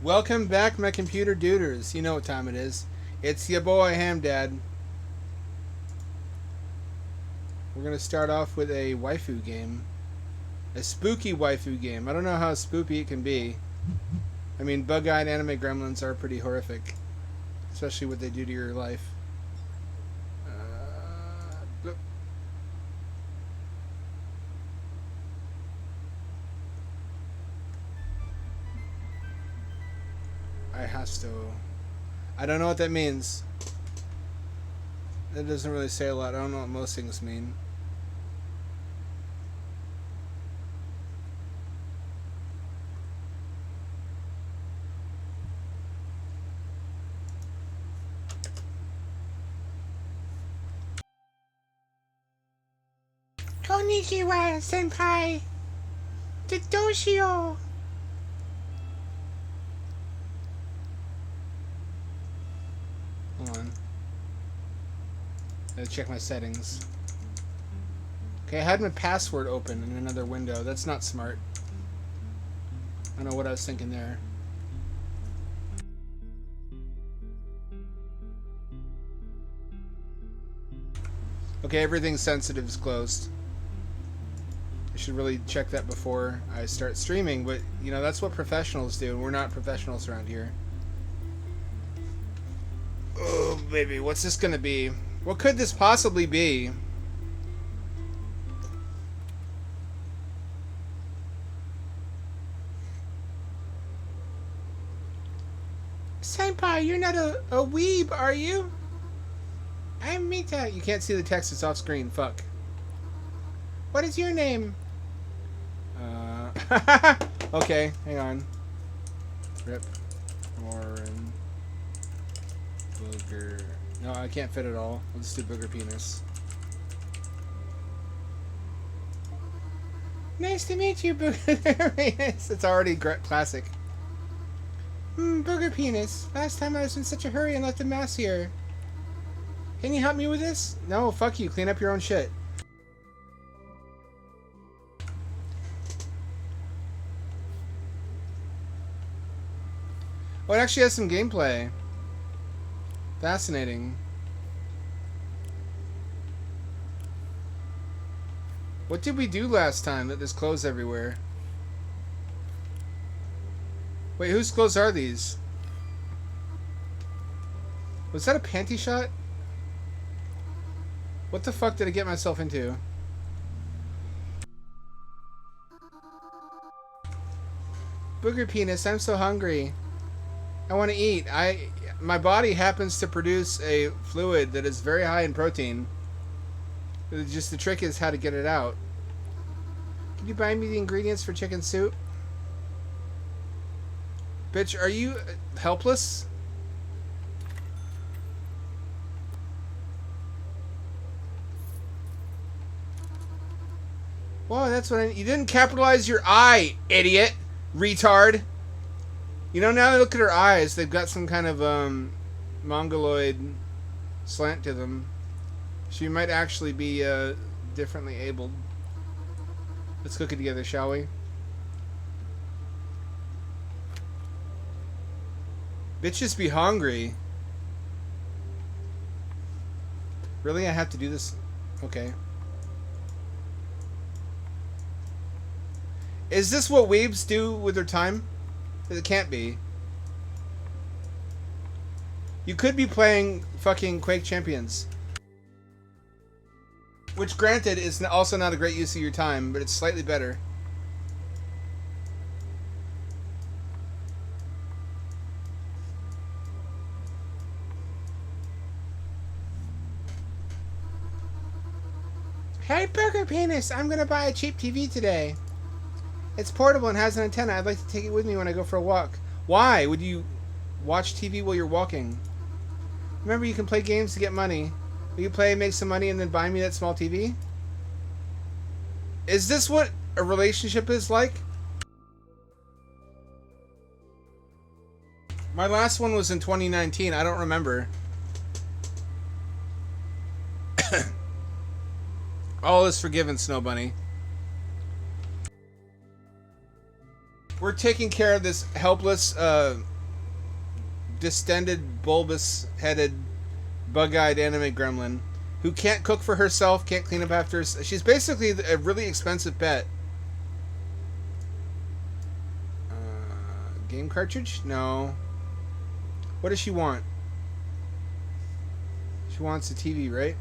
Welcome back, my computer duders. You know what time it is. It's your boy Hamdad. We're gonna start off with a waifu game. A spooky waifu game. I don't know how spooky it can be. I mean, bug-eyed anime gremlins are pretty horrific. Especially what they do to your life. Bloop. I has to. I don't know what that means. That doesn't really say a lot. I don't know what most things mean. Konnichiwa, senpai. Doshio. Hold on. Gotta check my settings. Okay, I had my password open in another window. That's not smart. I don't know what I was thinking there. Okay, everything sensitive is closed. I should really check that before I start streaming, but, you know, that's what professionals do. We're not professionals around here. Oh, baby, what's this gonna be? What could this possibly be? Senpai, you're not a weeb, are you? I'm Mita. You can't see the text, it's off screen. Fuck. What is your name? Okay, hang on. Rip. Warren. Booger. No, I can't fit it all. Let's do booger penis. Nice to meet you, booger penis. It's already classic. Booger penis. Last time I was in such a hurry and left a mess here. Can you help me with this? No, fuck you. Clean up your own shit. Oh, it actually has some gameplay. Fascinating. What did we do last time that there's clothes everywhere? Wait, whose clothes are these? Was that a panty shot? What the fuck did I get myself into? Booger penis, I'm so hungry. I want to eat. My body happens to produce a fluid that is very high in protein. Just the trick is how to get it out. Can you buy me the ingredients for chicken soup? Bitch, are you helpless? Whoa, that's what you didn't capitalize your I, idiot. Retard. You know, now look at her eyes. They've got some kind of mongoloid slant to them. She might actually be differently abled. Let's cook it together, shall we? Bitches be hungry. Really? I have to do this? Okay. Is this what weebs do with their time? It can't be. You could be playing fucking Quake Champions. Which, granted, is also not a great use of your time, but it's slightly better. Hey, Burger Penis! I'm gonna buy a cheap TV today. It's portable and has an antenna. I'd like to take it with me when I go for a walk. Why would you watch TV while you're walking? Remember, you can play games to get money. Will you play, make some money, and then buy me that small TV? Is this what a relationship is like? My last one was in 2019. I don't remember. All is forgiven, Snow Bunny. We're taking care of this helpless, distended, bulbous-headed, bug-eyed anime gremlin who can't cook for herself, can't clean up after herself. She's basically a really expensive pet. Game cartridge? No. What does she want? She wants a TV, right?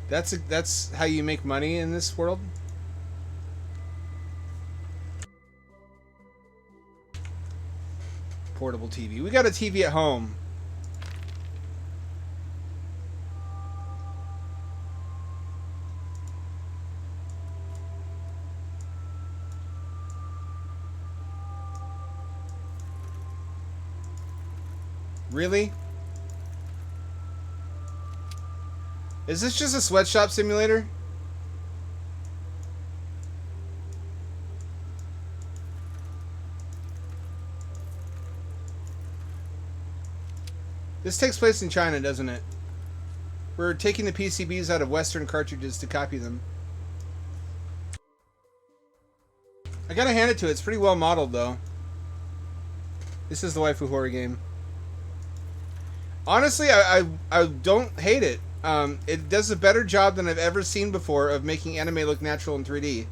That's how you make money in this world? Portable TV. We got a TV at home. Really? Is this just a sweatshop simulator? This takes place in China, doesn't it? We're taking the PCBs out of Western cartridges to copy them. I gotta hand it to it. It's pretty well modeled, though. This is the waifu horror game. Honestly, I don't hate it. It does a better job than I've ever seen before of making anime look natural in 3D.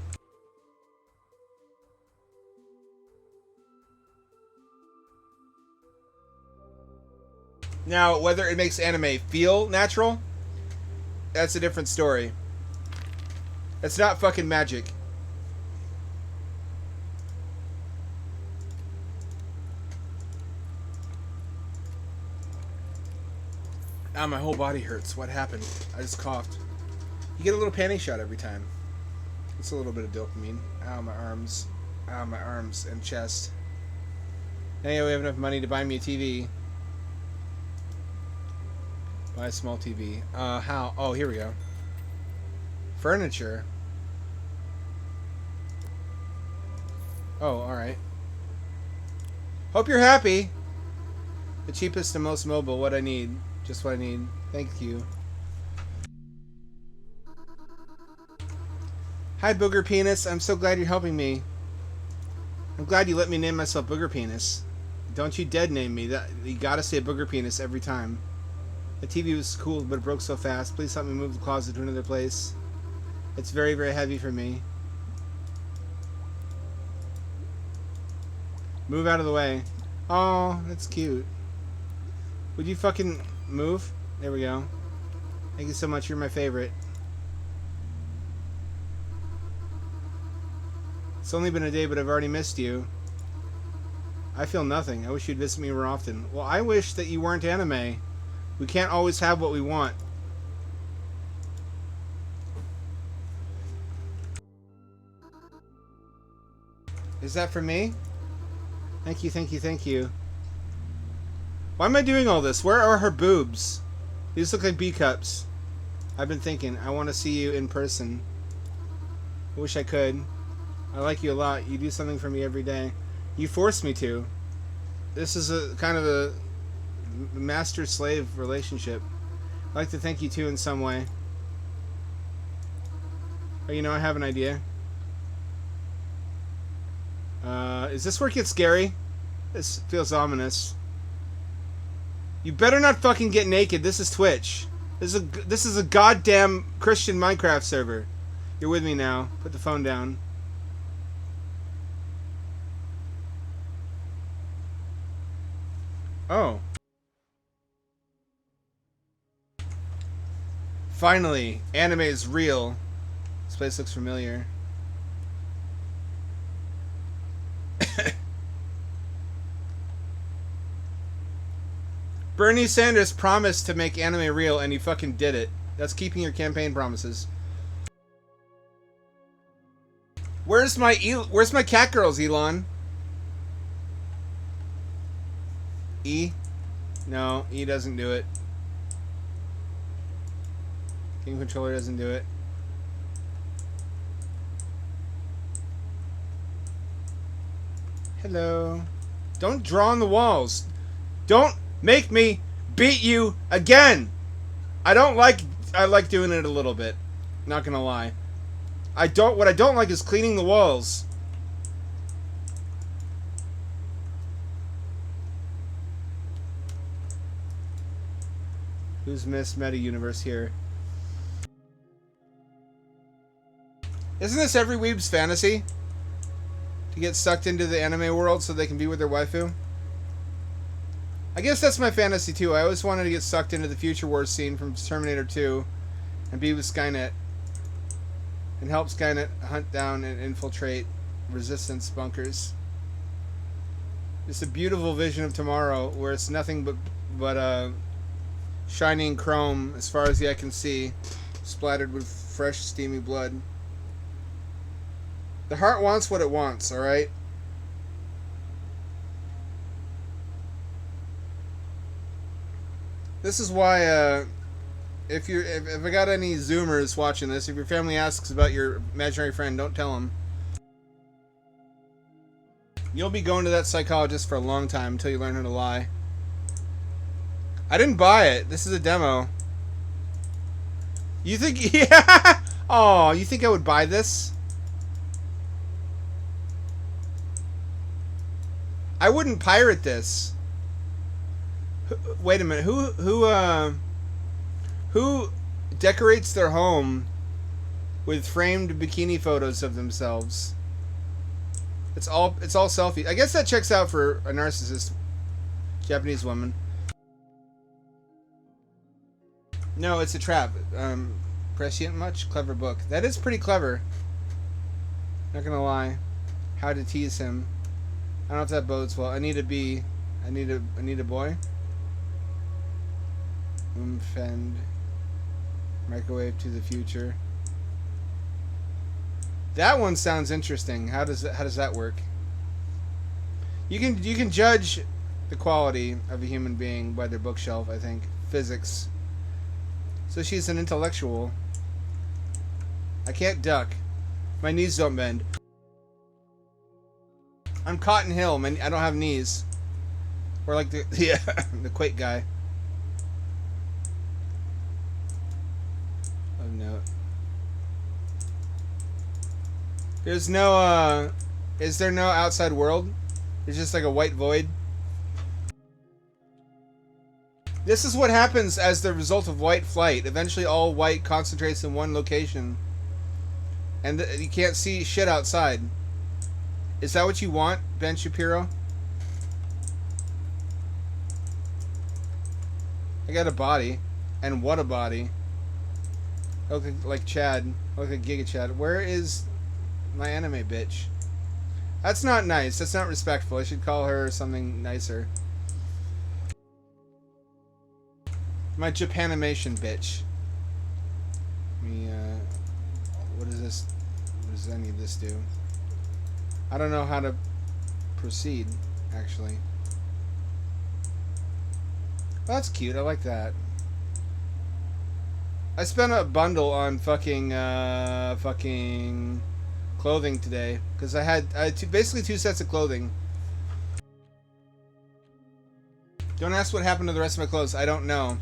Now, whether it makes anime feel natural, that's a different story. It's not fucking magic. Ah, my whole body hurts. What happened? I just coughed. You get a little panty shot every time. It's a little bit of dopamine. Ow, my arms. Ow, my arms and chest. Anyway, we have enough money to buy me a TV. Buy a small TV. How? Oh, here we go. Furniture. Oh, alright. Hope you're happy. The cheapest and most mobile. What I need. Just what I need. Thank you. Hi, Booger Penis. I'm so glad you're helping me. I'm glad you let me name myself Booger Penis. Don't you dead name me. You gotta say Booger Penis every time. The TV was cool, but it broke so fast. Please help me move the closet to another place. It's very, very heavy for me. Move out of the way. Oh, that's cute. Would you fucking move? There we go. Thank you so much. You're my favorite. It's only been a day, but I've already missed you. I feel nothing. I wish you'd visit me more often. Well, I wish that you weren't anime. We can't always have what we want. Is that for me? Thank you, thank you, thank you. Why am I doing all this? Where are her boobs? These look like B-cups. I've been thinking, I want to see you in person. I wish I could. I like you a lot. You do something for me every day. You force me to. This is a kind of a master-slave relationship. I'd like to thank you too in some way. Oh, you know, I have an idea. Is this where it gets scary? This feels ominous. You better not fucking get naked. This is Twitch. This is a goddamn Christian Minecraft server. You're with me now. Put the phone down. Oh. Finally, anime is real. This place looks familiar. Bernie Sanders promised to make anime real, and he fucking did it. That's keeping your campaign promises. Where's my cat girls, Elon? E? No, E doesn't do it. Game controller doesn't do it. Hello. Don't draw on the walls. Don't make me beat you again. I like doing it a little bit. Not gonna lie. What I don't like is cleaning the walls. Who's Miss Meta Universe here? Isn't this every weeb's fantasy? To get sucked into the anime world so they can be with their waifu? I guess that's my fantasy too. I always wanted to get sucked into the Future Wars scene from Terminator 2 and be with Skynet. And help Skynet hunt down and infiltrate resistance bunkers. It's a beautiful vision of tomorrow where it's nothing but shining chrome as far as the eye can see, splattered with fresh steamy blood. The heart wants what it wants, alright? This is why, if I got any Zoomers watching this, if your family asks about your imaginary friend, don't tell them. You'll be going to that psychologist for a long time until you learn how to lie. I didn't buy it. This is a demo. You think... Yeah! Oh, you think I would buy this? I wouldn't pirate this. Wait a minute. Who decorates their home with framed bikini photos of themselves? It's all selfie. I guess that checks out for a narcissist Japanese woman. No, it's a trap. Prescient much? Clever book. That is pretty clever. Not gonna lie. How to tease him. I don't know if that bodes well. I need a boy. Fend. Microwave to the future. That one sounds interesting. How does that work? You can judge the quality of a human being by their bookshelf, I think. Physics. So she's an intellectual. I can't duck. My knees don't bend. I'm Cotton Hill. I don't have knees. Or like the the Quake guy. Oh no. There's no is there no outside world? It's just like a white void. This is what happens as the result of white flight. Eventually all white concentrates in one location. And you can't see shit outside. Is that what you want, Ben Shapiro? I got a body. And what a body. I look like Chad. I look like Giga Chad. Where is my anime bitch? That's not nice. That's not respectful. I should call her something nicer. My Japanimation bitch. What is this? What does any of this do? I don't know how to proceed, actually. Well, that's cute. I like that. I spent a bundle on fucking clothing today because I had basically two sets of clothing. Don't ask what happened to the rest of my clothes. I don't know.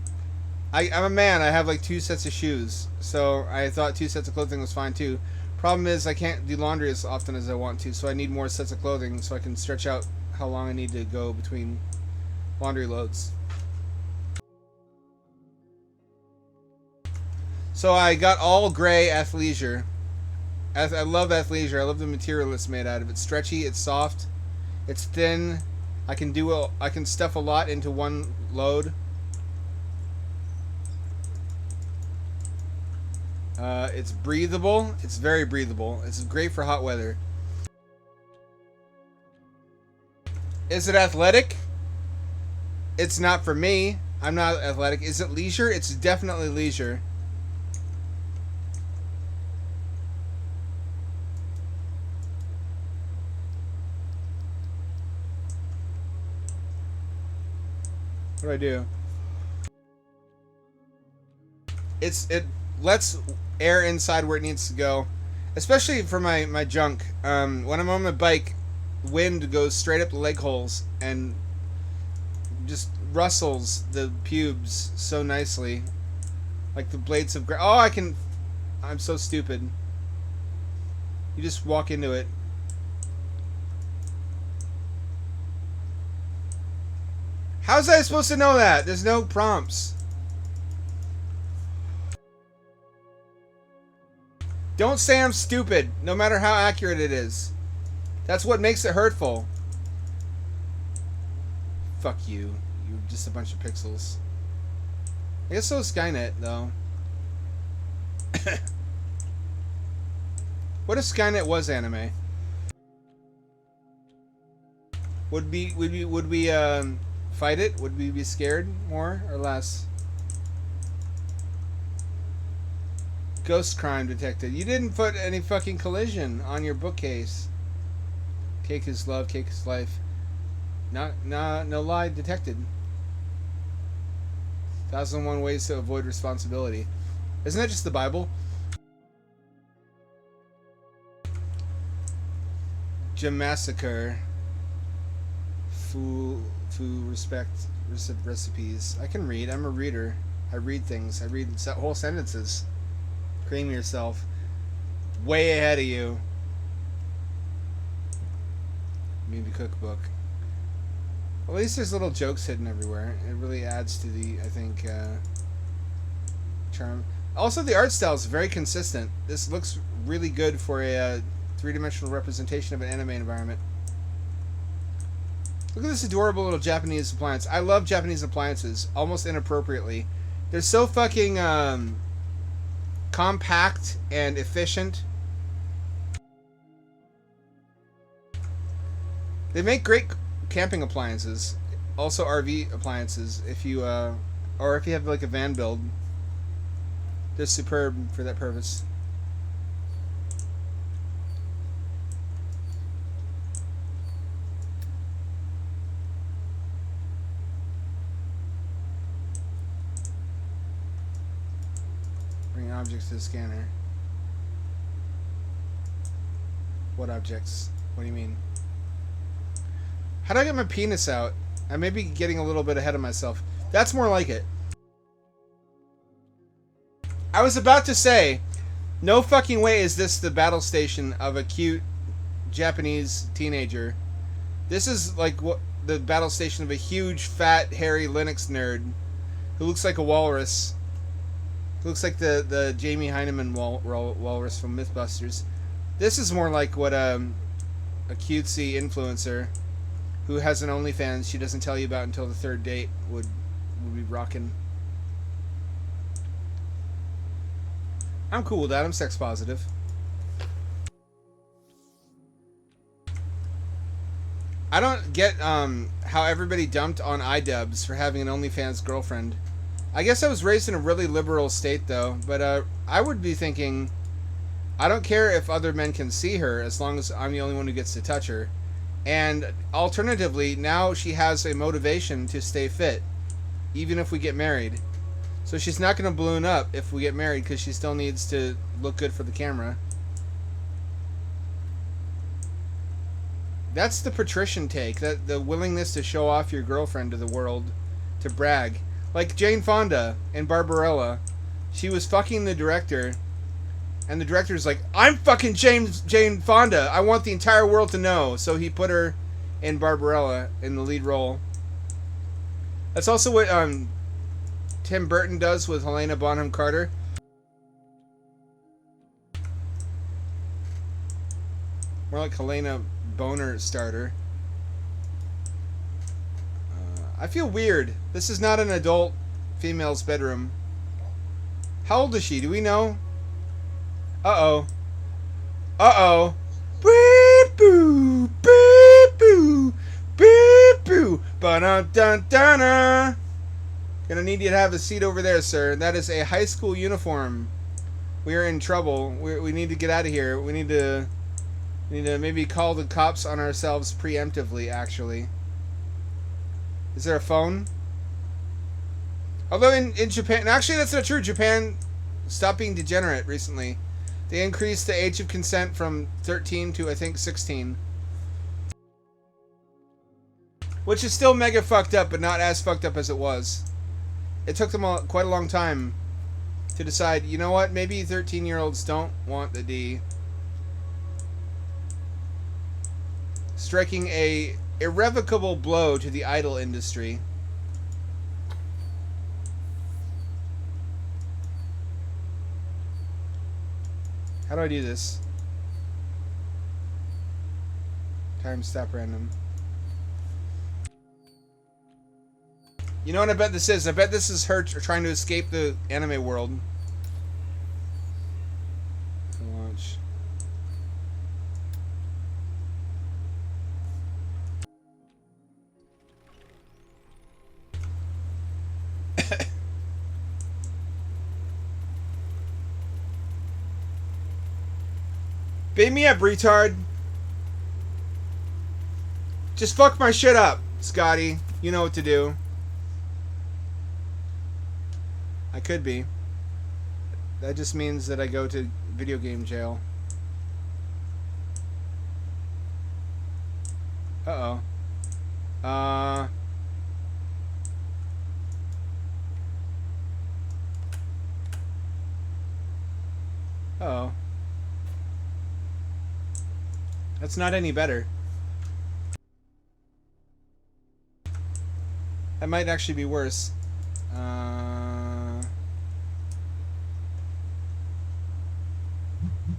I'm a man. I have like two sets of shoes, so I thought two sets of clothing was fine too. Problem is I can't do laundry as often as I want to, so I need more sets of clothing so I can stretch out how long I need to go between laundry loads. So I got all gray athleisure. I love athleisure. I love the material it's made out of. It's stretchy, it's soft, it's thin. I can stuff a lot into one load. It's breathable. It's very breathable. It's great for hot weather. Is it athletic? It's not for me. I'm not athletic. Is it leisure? It's definitely leisure. What do I do? It lets air inside where it needs to go, especially for my junk. When I'm on my bike, wind goes straight up the leg holes and just rustles the pubes so nicely. Like the blades of grass. Oh, I can... I'm so stupid. You just walk into it. How's I supposed to know that? There's no prompts. Don't say I'm stupid, no matter how accurate it is. That's what makes it hurtful. Fuck you. You're just a bunch of pixels. I guess so is Skynet, though. What if Skynet was anime? Would we fight it? Would we be scared more or less? Ghost crime detected. You didn't put any fucking collision on your bookcase. Cake is love, cake is life. No lie detected. 1001 ways to avoid responsibility. Isn't that just the Bible? Massacre. Respect recipes. I can read. I'm a reader. I read things. I read whole sentences. Cream yourself. Way ahead of you. Maybe cookbook. At least there's little jokes hidden everywhere. It really adds to the, I think, charm. Also, the art style is very consistent. This looks really good for a three-dimensional representation of an anime environment. Look at this adorable little Japanese appliance. I love Japanese appliances, almost inappropriately. They're so fucking compact and efficient. They make great camping appliances, also RV appliances. If you or if you have like a van build, they're superb for that purpose. Bring objects to the scanner. What objects? What do you mean? How do I get my penis out? I may be getting a little bit ahead of myself. That's more like it. I was about to say, no fucking way is this the battle station of a cute Japanese teenager. This is like what the battle station of a huge, fat, hairy Linux nerd who looks like a walrus. Who looks like the Jamie Heineman walrus from Mythbusters. This is more like what a cutesy influencer who has an OnlyFans she doesn't tell you about until the third date would be rocking. I'm cool with that. I'm sex positive. I don't get how everybody dumped on iDubbbz for having an OnlyFans girlfriend. I guess I was raised in a really liberal state though, but I would be thinking, I don't care if other men can see her as long as I'm the only one who gets to touch her. And alternatively, now she has a motivation to stay fit, even if we get married. So she's not going to balloon up if we get married because she still needs to look good for the camera. That's the patrician take, that the willingness to show off your girlfriend to the world, to brag. Like Jane Fonda in Barbarella. She was fucking the director, and the director's like, I'm fucking Jane Fonda. I want the entire world to know. So he put her in Barbarella in the lead role. That's also what Tim Burton does with Helena Bonham Carter. More like Helena Boner Starter. I feel weird. This is not an adult female's bedroom. How old is she? Do we know? Uh-oh. Uh-oh. Beep boo. Beep boo. Beep boo. Ba-dun-dun-dun-dun. Gonna need you to have a seat over there, sir. That is a high school uniform. We are in trouble. We need to get out of here. We need to maybe call the cops on ourselves preemptively, actually. Is there a phone? Although in Japan... Actually, that's not true. Japan stopped being degenerate recently. They increased the age of consent from 13 to, I think, 16. Which is still mega fucked up, but not as fucked up as it was. It took them quite a long time to decide, you know what, maybe 13-year-olds don't want the D. Striking a irrevocable blow to the idol industry. How do I do this? Time stop random. You know what I bet this is? I bet this is her trying to escape the anime world. Launch. Bait me up, retard. Just fuck my shit up, Scotty. You know what to do. I could be. That just means that I go to video game jail. Uh-oh. Uh-oh. That's not any better. That might actually be worse.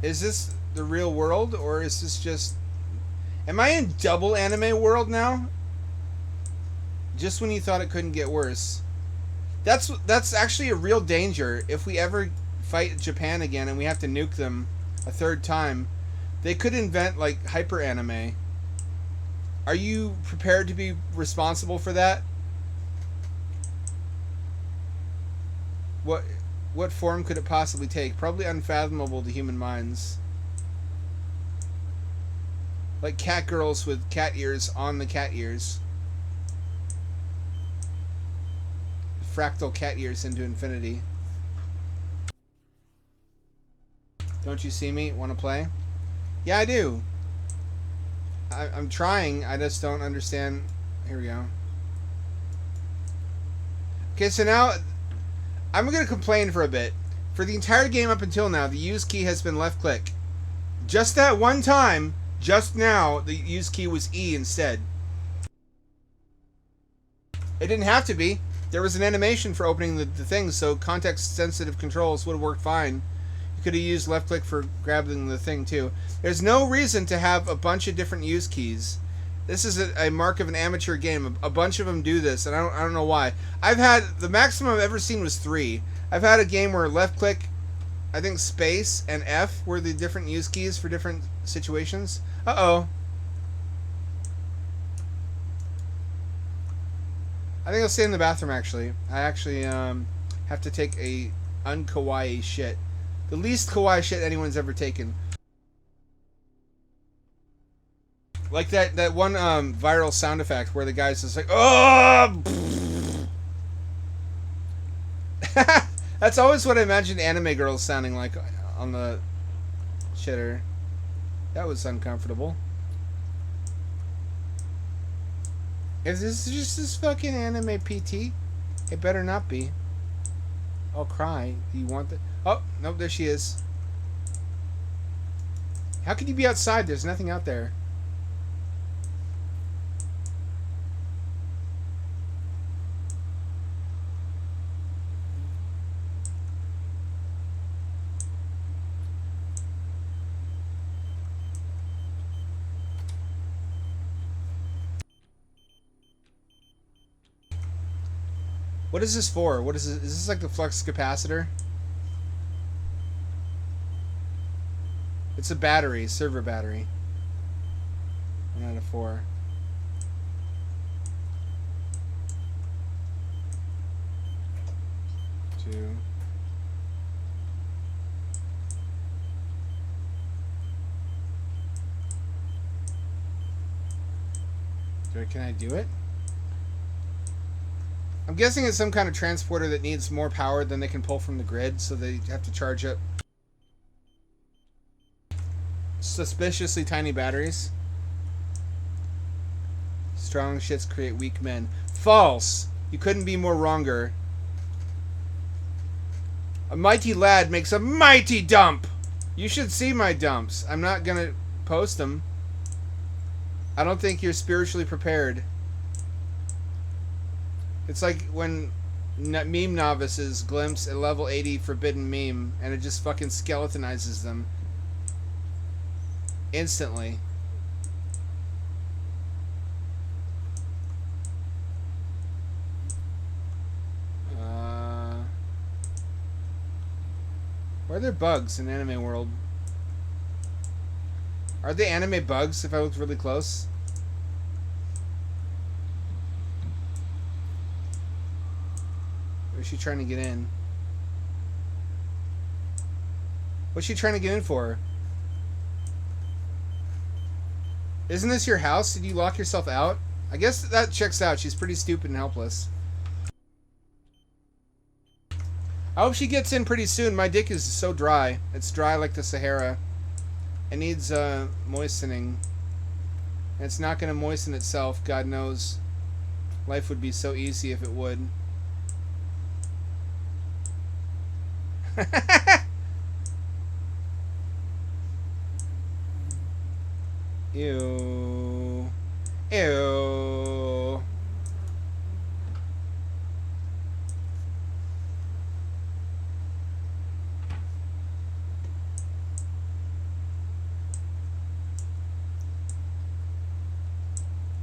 Is this the real world, or is this just... Am I in double anime world now? Just when you thought it couldn't get worse. That's actually a real danger. If we ever fight Japan again and we have to nuke them a third time, they could invent, like, hyper anime. Are you prepared to be responsible for that? What form could it possibly take? Probably unfathomable to human minds. Like cat girls with cat ears on the cat ears. Fractal cat ears into infinity. Don't you see me? Want to play? Yeah, I do. I'm trying. I just don't understand. Here we go. Okay, so now... I'm going to complain for a bit. For the entire game up until now, the use key has been left click. Just that one time, just now, the use key was E instead. It didn't have to be. There was an animation for opening the things, so context-sensitive controls would have worked fine. You could have used left click for grabbing the thing too. There's no reason to have a bunch of different use keys. This is a mark of an amateur game. A bunch of them do this, and I don't know why. I've had... The maximum I've ever seen was 3. I've had a game where left click, I think space, and F were the different use keys for different situations. Uh-oh. I think I'll stay in the bathroom, actually. I actually have to take a un-kawaii shit. The least kawaii shit anyone's ever taken. Like that one viral sound effect where the guy's just like, oh! That's always what I imagined anime girls sounding like on the shitter. That was uncomfortable. If this is just this fucking anime PT, it better not be. I'll cry. Do you want the... Oh, nope, there she is. How could you be outside? There's nothing out there. What is this for? What is this? Is this like the flux capacitor? It's a battery, server battery. 1 out of 4. Two. Can I do it? I'm guessing it's some kind of transporter that needs more power than they can pull from the grid, so they have to charge up suspiciously tiny batteries. Strong shits create weak men. False. You couldn't be more wronger. A mighty lad makes a mighty dump. You should see my dumps. I'm not gonna post them. I don't think you're spiritually prepared. It's like when meme novices glimpse a level 80 forbidden meme and it just fucking skeletonizes them instantly. Why are there bugs in anime world? Are they anime bugs if I looked really close? Or is she trying to get in? What's she trying to get in for? Isn't this your house? Did you lock yourself out? I guess that checks out. She's pretty stupid and helpless. I hope she gets in pretty soon. My dick is so dry. It's dry like the Sahara. It needs moistening. And it's not going to moisten itself. God knows. Life would be so easy if it would. Ew. Ew.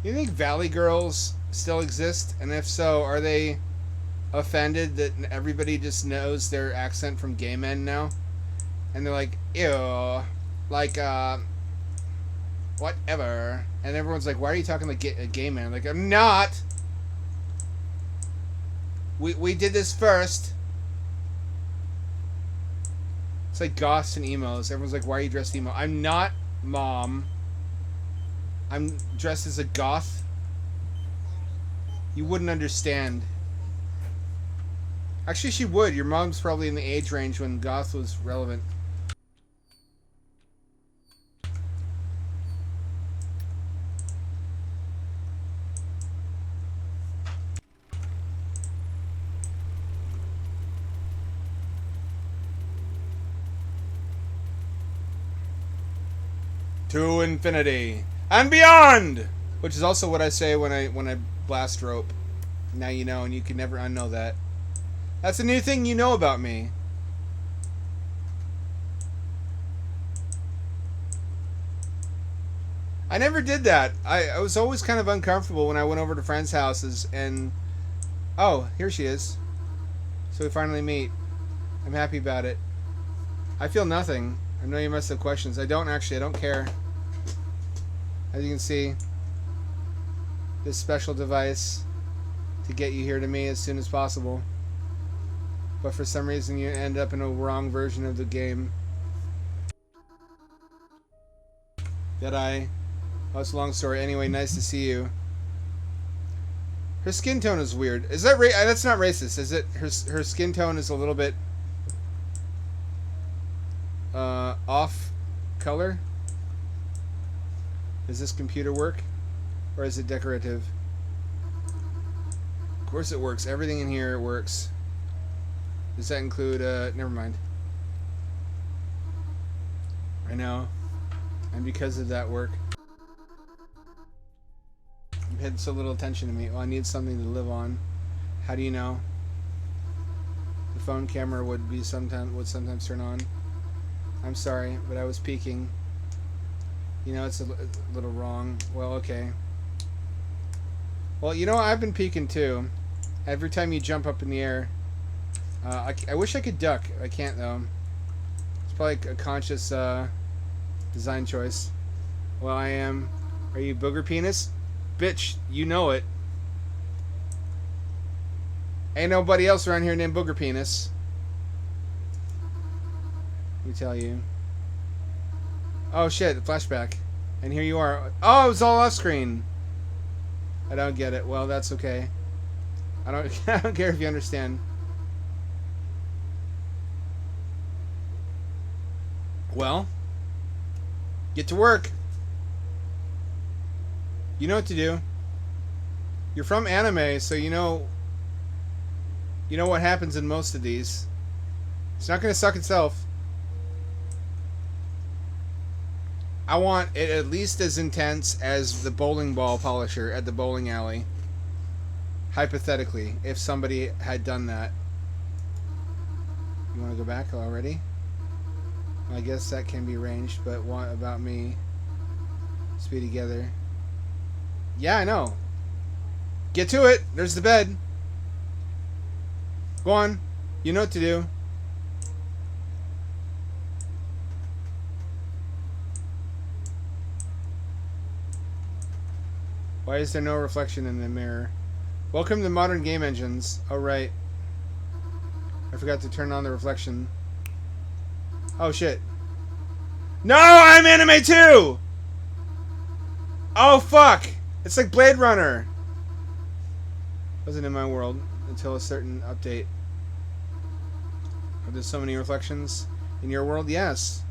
You think Valley Girls still exist? And if so, are they offended that everybody just knows their accent from gay men now? And they're like, ew, like, whatever. And everyone's like, why are you talking like a gay man? Like, I'm not! We did this first. It's like goths and emos. Everyone's like, why are you dressed emo? I'm not, Mom. I'm dressed as a goth. You wouldn't understand. Actually, she would. Your mom's probably in the age range when goth was relevant. To infinity and beyond, which is also what I say when I blast rope. Now you know, and you can never unknow that. That's a new thing you know about me. I never did that. I was always kind of uncomfortable when I went over to friends' houses and... Oh, here she is. So we finally meet. I'm happy about it. I feel nothing. I know you must have questions. I don't actually. I don't care. As you can see, this special device to get you here to me as soon as possible. But for some reason you end up in a wrong version of the game. Did I? Oh, it's a long story. Anyway, nice to see you. Her skin tone is weird. Is that that's not racist, is it? Her skin tone is a little bit off color. Does this computer work? Or is it decorative? Of course it works. Everything in here works. Does that include, never mind. I know. And because of that work, you paid so little attention to me. Well, I need something to live on. How do you know? The phone camera would sometimes turn on. I'm sorry, but I was peeking. You know, it's a little wrong. Well, okay. Well, you know, I've been peeking too. Every time you jump up in the air. I wish I could duck. I can't, though. It's probably a conscious design choice. Well, I am. Are you booger penis? Bitch, you know it. Ain't nobody else around here named booger penis. Let me tell you. Oh shit, flashback. And here you are. Oh, it was all off screen. I don't get it. Well, that's okay. I don't care if you understand. Well, get to work. You know what to do. You're from anime, so you know what happens in most of these. It's not going to suck itself. I want it at least as intense as the bowling ball polisher at the bowling alley. Hypothetically, if somebody had done that. You want to go back already? I guess that can be arranged, but what about me? Let's be together. Yeah, I know. Get to it. There's the bed. Go on. You know what to do. Why is there no reflection in the mirror? Welcome to modern game engines. Oh, right. I forgot to turn on the reflection. Oh, shit. No, I'm anime too! Oh, fuck! It's like Blade Runner. Wasn't in my world until a certain update. Are there so many reflections in your world? Yes.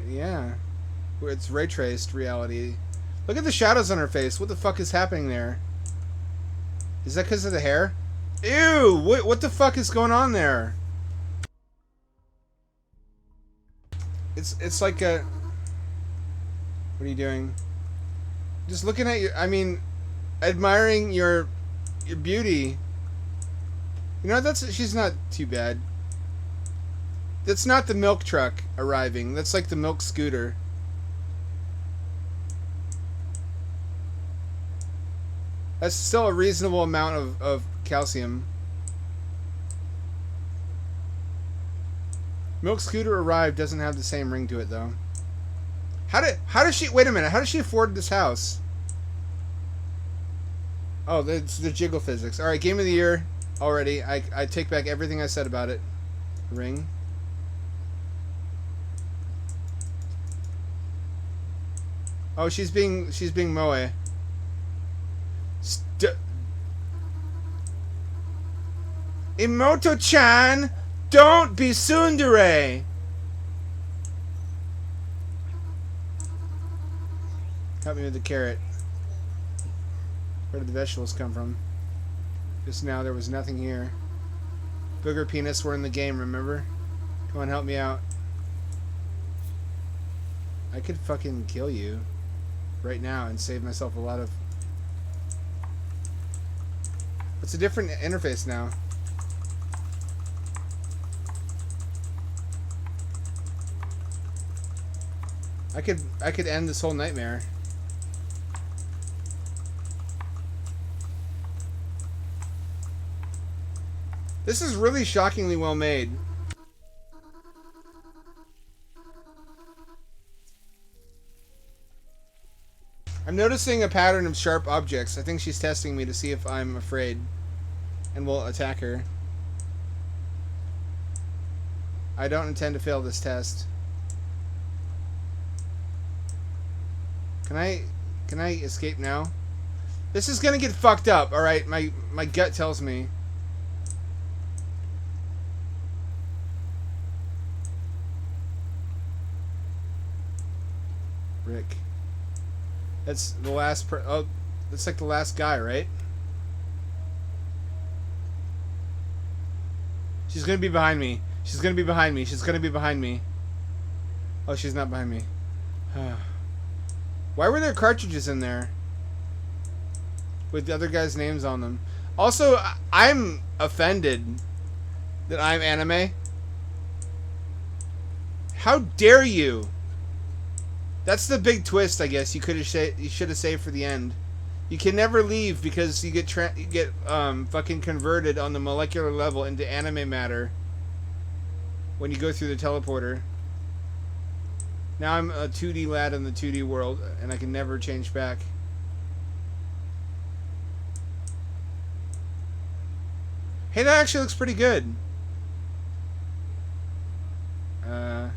Yeah. It's ray traced reality. Look at the shadows on her face. What the fuck is happening there? Is that because of the hair? Ew! What the fuck is going on there? It's like a... What are you doing? Just looking at you. I mean, admiring your beauty. You know, she's not too bad. That's not the milk truck arriving. That's like the milk scooter. That's still a reasonable amount of calcium. Milk scooter arrived doesn't have the same ring to it though. How does she... Wait a minute. How does she afford this house? Oh, it's the jiggle physics. Alright, game of the year already. I take back everything I said about it. Ring. Oh, she's being moe. Imoto-chan, don't be tsundere. Help me with the carrot. Where did the vegetables come from? Just now there was nothing here. Booger penis were in the game, remember? Come on, help me out. I could fucking kill you right now and save myself a lot of... It's a different interface now. I could end this whole nightmare. This is really shockingly well made. I'm noticing a pattern of sharp objects. I think she's testing me to see if I'm afraid and will attack her. I don't intend to fail this test. Can I escape now? This is gonna get fucked up, alright? My gut tells me. Rick. That's the last oh, that's like the last guy, right? She's gonna be behind me. She's gonna be behind me. She's gonna be behind me. Oh, she's not behind me. Why were there cartridges in there? With the other guys' names on them. Also, I'm offended that I'm anime. How dare you? That's the big twist, I guess. You should have saved for the end. You can never leave because you get fucking converted on the molecular level into anime matter when you go through the teleporter. Now I'm a 2D lad in the 2D world, and I can never change back. Hey, that actually looks pretty good. I'm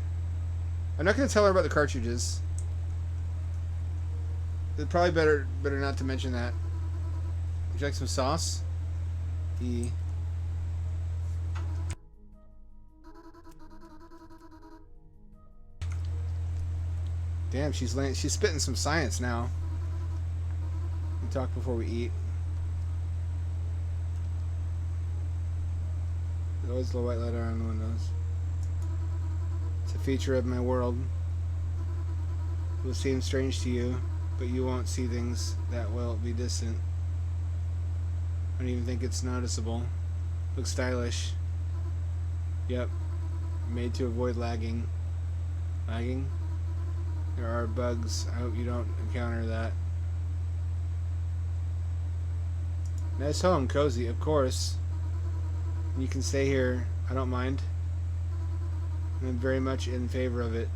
not going to tell her about the cartridges. It's probably better not to mention that. Would you like some sauce? Damn, she's spitting some science now. We talk before we eat. Always the white letter on the windows. It's a feature of my world. It will seem strange to you, but you won't see things that will be distant. I don't even think it's noticeable. Looks stylish. Yep. Made to avoid lagging. Lagging? There are bugs. I hope you don't encounter that. Nice home, cozy, of course. You can stay here. I don't mind. I'm very much in favor of it.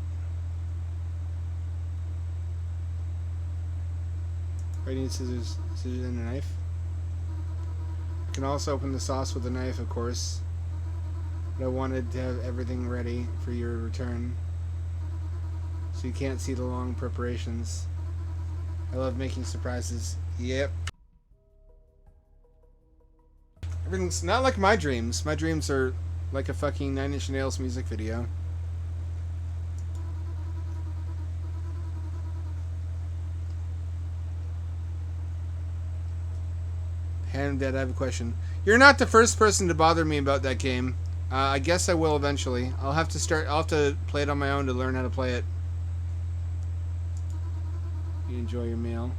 Writing scissors and a knife. I can also open the sauce with a knife, of course. But I wanted to have everything ready for your return, so you can't see the long preparations. I love making surprises. Yep. Everything's not like my dreams. My dreams are like a fucking Nine Inch Nails music video. Hand Dead, I have a question. You're not the first person to bother me about that game. I guess I will eventually. I'll have to play it on my own to learn how to play it. You enjoy your meal.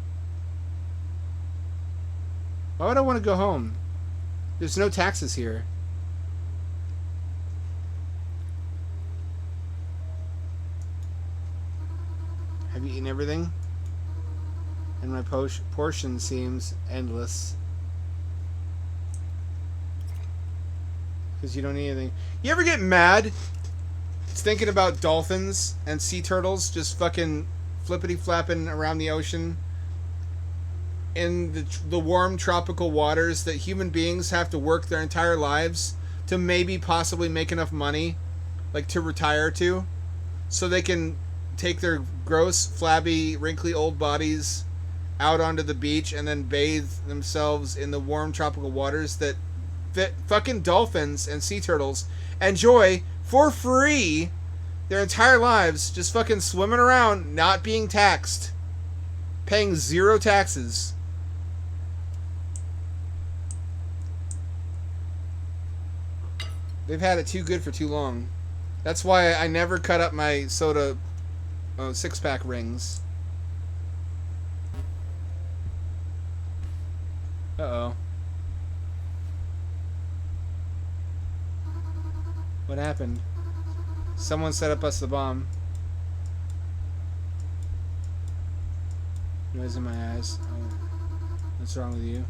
Why would I want to go home? There's no taxes here. Have you eaten everything? And my portion seems endless. Because you don't eat anything. You ever get mad thinking about dolphins and sea turtles just fucking flippity flapping around the ocean in the warm tropical waters that human beings have to work their entire lives to maybe possibly make enough money, like to retire to, so they can take their gross, flabby, wrinkly old bodies out onto the beach and then bathe themselves in the warm tropical waters that fucking dolphins and sea turtles enjoy for free their entire lives, just fucking swimming around, not being taxed, paying zero taxes. They've had it too good for too long. That's why I never cut up my soda six-pack rings. Uh-oh. What happened? Someone set up us the bomb. Noise in my eyes. Oh. What's wrong with you?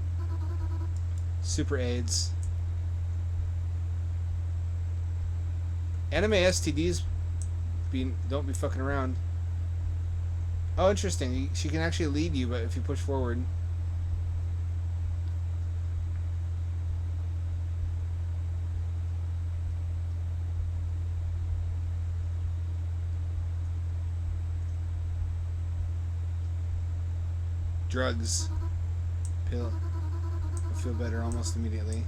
Super AIDS. Anime STDs don't be fucking around. Oh, interesting. She can actually lead you, but if you push forward. Drugs. Pill. I feel better almost immediately.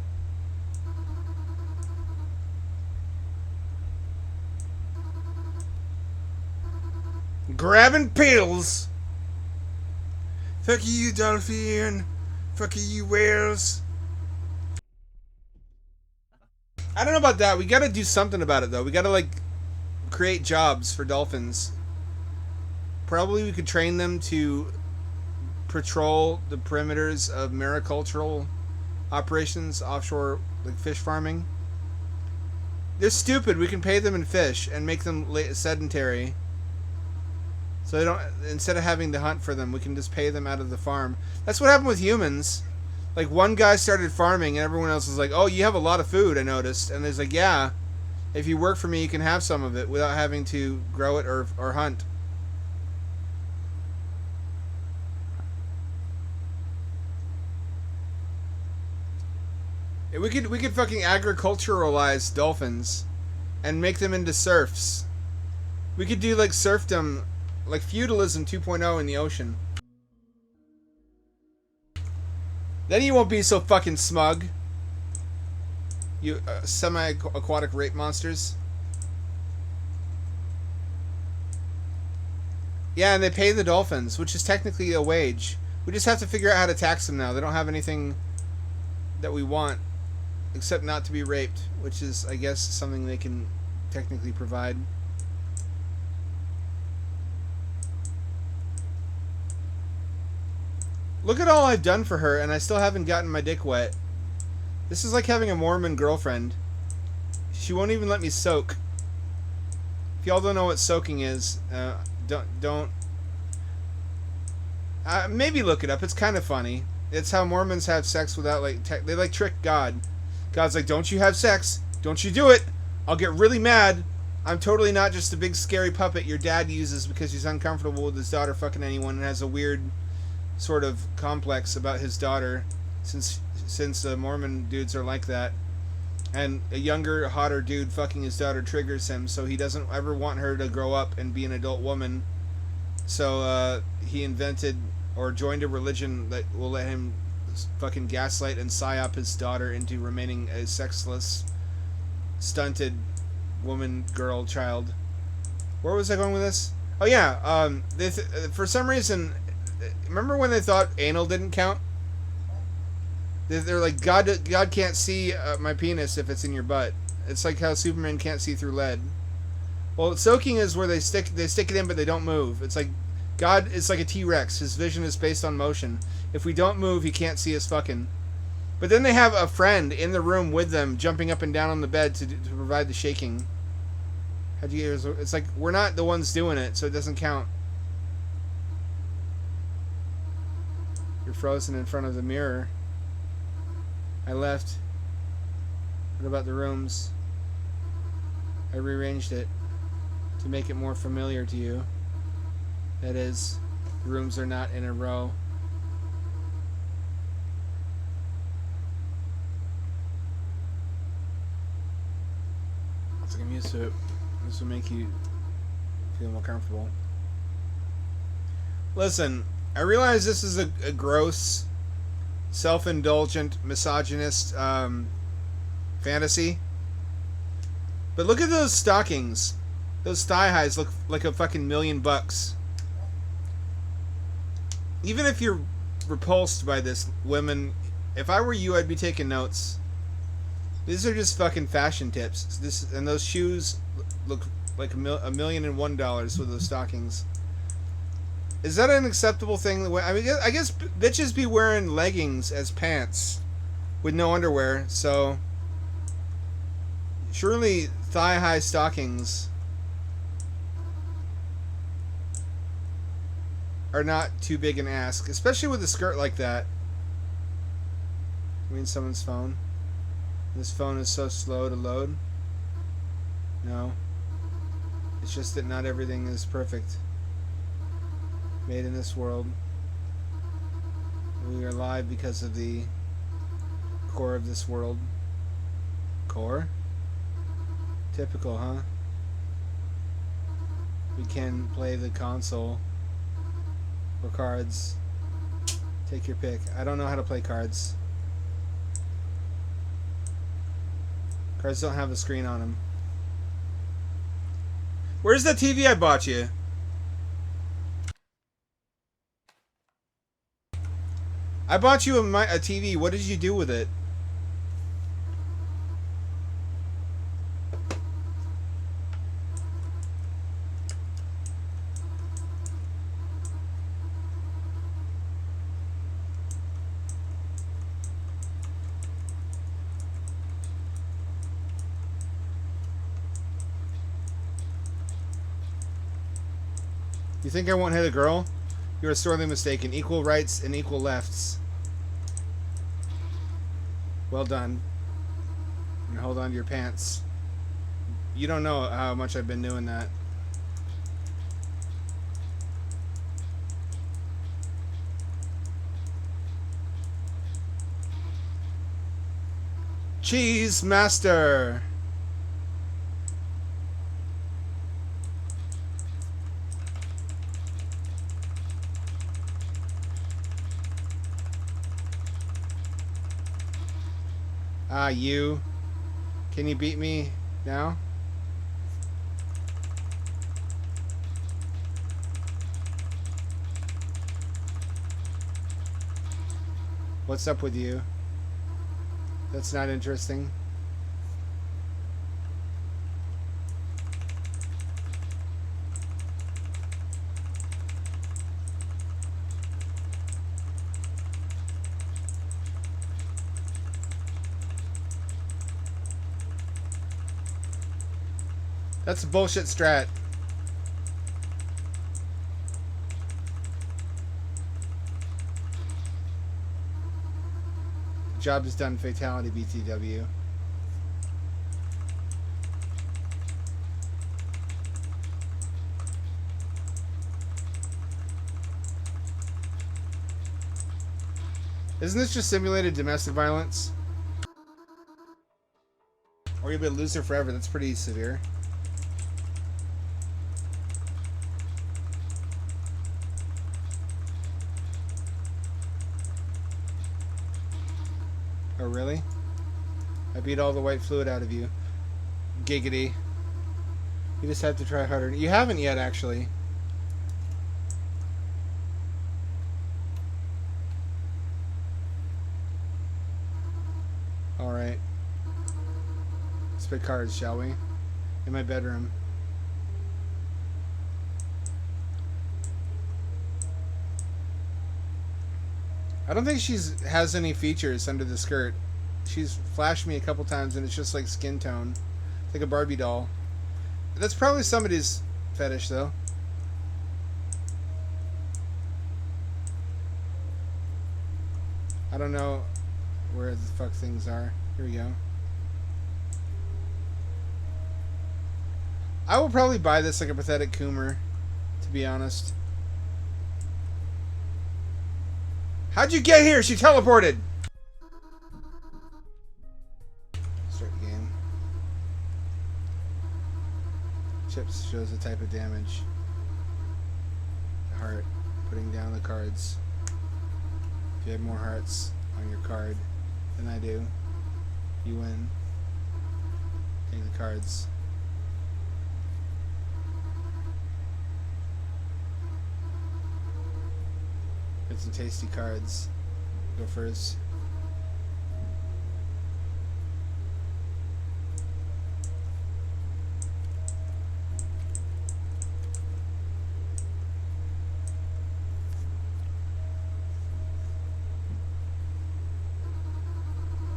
Grabbing pills. Fuck you, dolphin. Fuck you, whales. I don't know about that. We gotta do something about it, though. We gotta, like, create jobs for dolphins. Probably we could train them to patrol the perimeters of maricultural operations, offshore, like, fish farming. They're stupid. We can pay them in fish and make them sedentary. So they don't. Instead of having to hunt for them, we can just pay them out of the farm. That's what happened with humans. Like, one guy started farming, and everyone else was like, "Oh, you have a lot of food," I noticed. And he's like, "Yeah, if you work for me, you can have some of it without having to grow it or hunt." We could fucking agriculturalize dolphins and make them into serfs. We could do, like, serfdom, like feudalism 2.0 in the ocean. Then you won't be so fucking smug. You semi-aquatic rape monsters. Yeah, and they pay the dolphins, which is technically a wage. We just have to figure out how to tax them now. They don't have anything that we want. except not to be raped, which is, I guess, something they can technically provide. Look at all I've done for her, and I still haven't gotten my dick wet. This is like having a Mormon girlfriend. She won't even let me soak. If y'all don't know what soaking is, don't. Maybe look it up. It's kind of funny. It's how Mormons have sex without, like, they, like, trick God. God's like, don't you have sex? Don't you do it? I'll get really mad. I'm totally not just a big scary puppet your dad uses because he's uncomfortable with his daughter fucking anyone and has a weird sort of complex about his daughter, since Mormon dudes are like that. And a younger, hotter dude fucking his daughter triggers him, so he doesn't ever want her to grow up and be an adult woman. So he invented or joined a religion that will let him fucking gaslight and psyop his daughter into remaining a sexless, stunted woman, girl, child. Where was I going with this? Oh yeah, for some reason, remember when they thought anal didn't count? They're like, God can't see my penis if it's in your butt. It's like how Superman can't see through lead. Well, soaking is where they stick it in, but they don't move. It's like God is like a T-Rex. His vision is based on motion. If we don't move, he can't see us fucking. But then they have a friend in the room with them, jumping up and down on the bed to provide the shaking. How do you? It's like we're not the ones doing it, so it doesn't count. You're frozen in front of the mirror. I left. What about the rooms? I rearranged it to make it more familiar to you. That is, the rooms are not in a row. It's like I'm used to it. This will make you feel more comfortable. Listen, I realize this is a gross, self-indulgent, misogynist fantasy. But look at those stockings. Those thigh highs look like a fucking $1,000,000. Even if you're repulsed by this, women, if I were you, I'd be taking notes. These are just fucking fashion tips. And those shoes look like $1,000,001 with those stockings. Is that an acceptable thing? I mean, I guess bitches be wearing leggings as pants with no underwear, so surely thigh-high stockings are not too big an ask, especially with a skirt like that. I mean, someone's phone. This phone is so slow to load. No. It's just that not everything is perfect. Made in this world. We are alive because of the core of this world. Core? Typical, huh? We can play the console or cards. Take your pick. I don't know how to play cards. Cards don't have a screen on them. Where's that TV I bought you? I bought you a TV. What did you do with it? You think I won't hit a girl? You are sorely mistaken. Equal rights and equal lefts. Well done. And hold on to your pants. You don't know how much I've been doing that. Cheese Master! Ah, you. Can you beat me now? What's up with you? That's not interesting. That's a bullshit strat. The job is done. Fatality, BTW. Isn't this just simulated domestic violence? Or you'll be a loser forever. That's pretty severe. Oh, really? I beat all the white fluid out of you. Giggity. You just have to try harder. You haven't yet, actually. Alright. Let's pick cards, shall we? In my bedroom. I don't think she's has any features under the skirt. She's flashed me a couple times and it's just like skin tone. It's like a Barbie doll. That's probably somebody's fetish, though. I don't know where the fuck things are. Here we go. I will probably buy this like a pathetic Coomer, to be honest. How'd you get here? She teleported! Start the game. Chips shows the type of damage. Heart. Putting down the cards. If you have more hearts on your card than I do, you win. Take the cards. Get some tasty cards. Go first.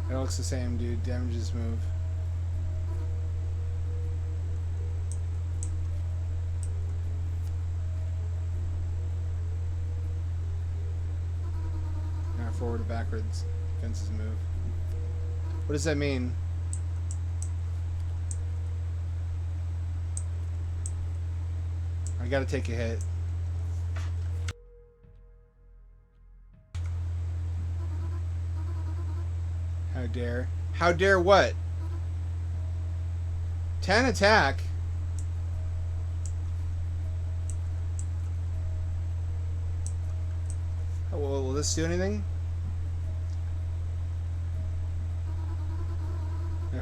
It looks the same, dude. Damages move. Forward or backwards. Fences move. What does that mean? I gotta take a hit. How dare? How dare what? 10 attack? Oh, will this do anything?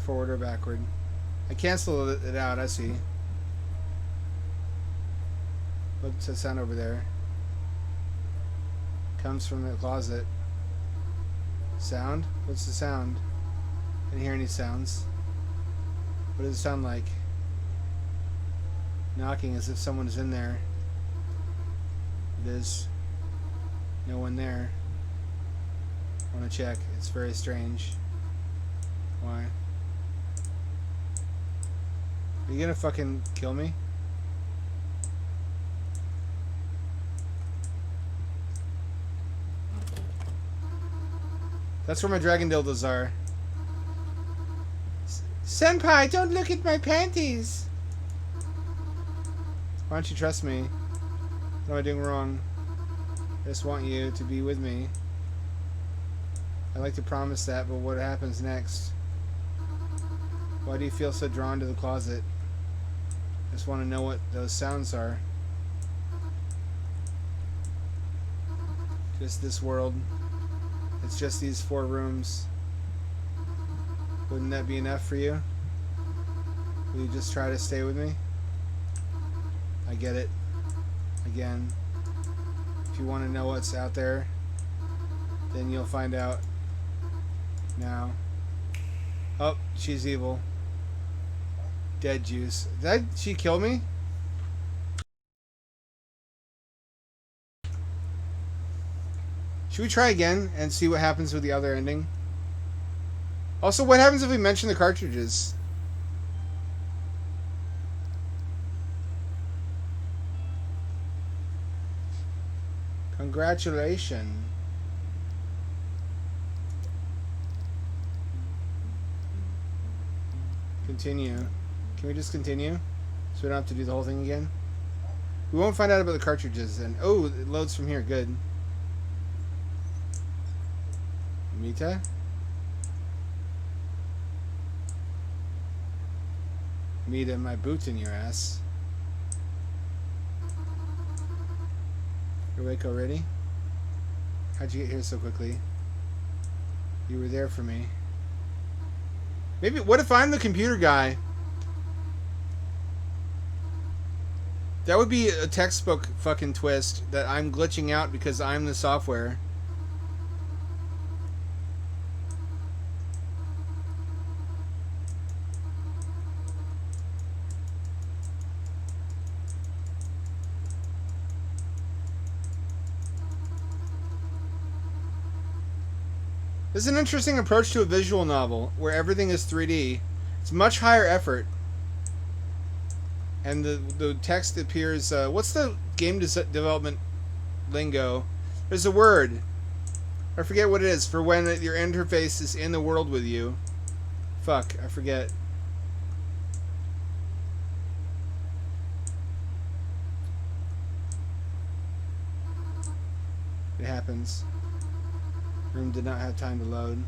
Forward or backward. I cancel it out, I see. What's the sound over there? Comes from the closet. Sound? What's the sound? I didn't hear any sounds. What does it sound like? Knocking as if someone is in there. There's no one there. I want to check. It's very strange. Why? Are you gonna fucking kill me? That's where my dragon dildos are. Senpai, don't look at my panties! Why don't you trust me? What am I doing wrong? I just want you to be with me. I'd like to promise that, but what happens next? Why do you feel so drawn to the closet? Just want to know what those sounds are. Just this world. It's just these 4 rooms. Wouldn't that be enough for you? Will you just try to stay with me? I get it. Again. If you want to know what's out there, then you'll find out now. Oh, she's evil. Dead juice. Did she kill me? Should we try again and see what happens with the other ending? Also, what happens if we mention the cartridges? Congratulations. Continue. Can we just continue? So we don't have to do the whole thing again? We won't find out about the cartridges then. Oh, it loads from here. Good. Mita? Mita, my boot in your ass. You're awake already? How'd you get here so quickly? You were there for me. Maybe, what if I'm the computer guy? That would be a textbook fucking twist, that I'm glitching out because I'm the software. This is an interesting approach to a visual novel, where everything is 3D. It's much higher effort. And the text appears... what's the game development lingo? There's a word. I forget what it is, for when your interface is in the world with you. Fuck, I forget. It happens. Room did not have time to load.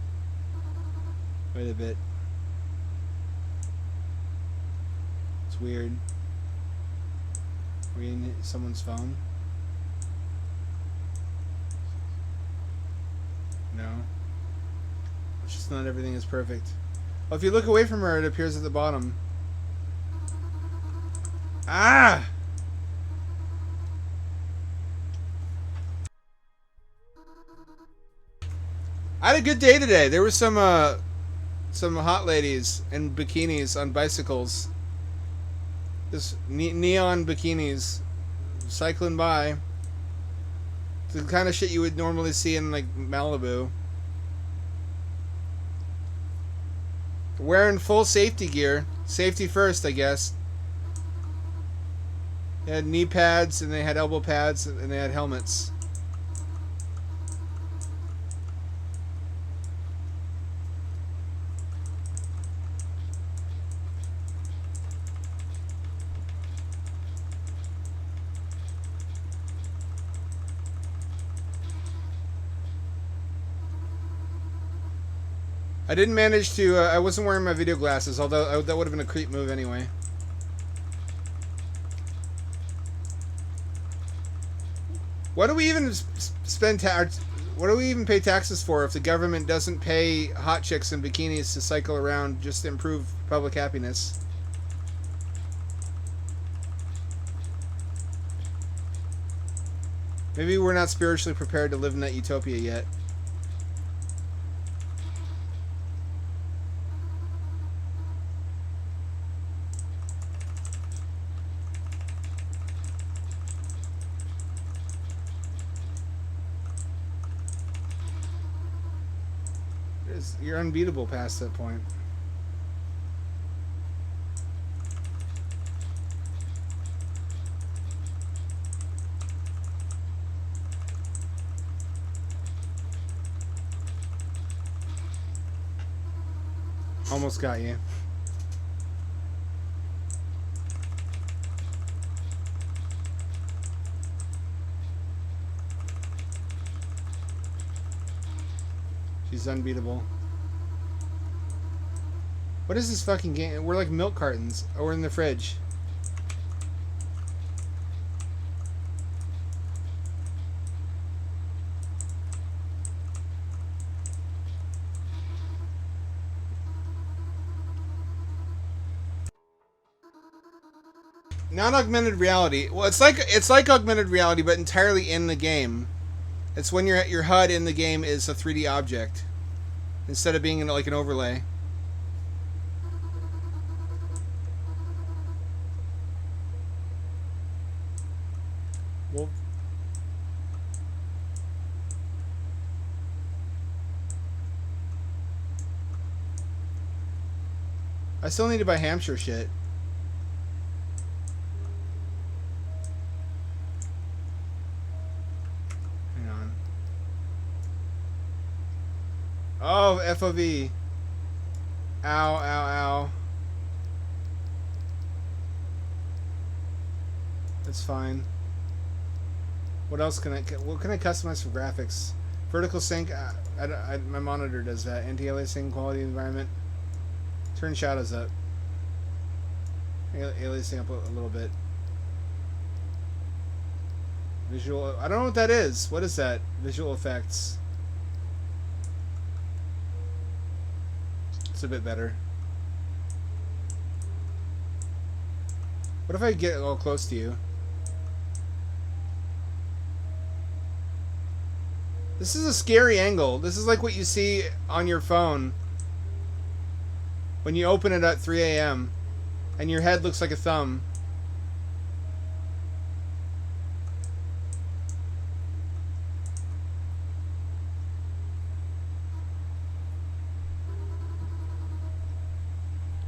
Wait a bit. It's weird. Are we in someone's phone? No. It's just not everything is perfect. Well, if you look away from her, it appears at the bottom. Ah! I had a good day today. There were some hot ladies in bikinis on bicycles. Just neon bikinis cycling by. The kind of shit you would normally see in like Malibu. Wearing full safety gear. Safety first, I guess. They had knee pads and they had elbow pads and they had helmets. I didn't manage to... I wasn't wearing my video glasses, although that would have been a creep move anyway. What do we even spend what do we even pay taxes for if the government doesn't pay hot chicks in bikinis to cycle around just to improve public happiness? Maybe we're not spiritually prepared to live in that utopia yet. You're unbeatable past that point. Almost got you. She's unbeatable. What is this fucking game? We're like milk cartons. Oh, we're in the fridge. Non-augmented reality. Well, it's like augmented reality, but entirely in the game. It's when your HUD in the game is a 3D object instead of being like an overlay. I still need to buy Hampshire shit. Hang on. Oh, FOV. Ow, ow, ow. That's fine. What else can what can I customize for graphics? Vertical sync. My monitor does that. Anti-aliasing, quality environment. Turn shadows up. Aliasing up a little bit. Visual. I don't know what that is. What is that? Visual effects. It's a bit better. What if I get all close to you? This is a scary angle. This is like what you see on your phone when you open it at 3 a.m. and your head looks like a thumb.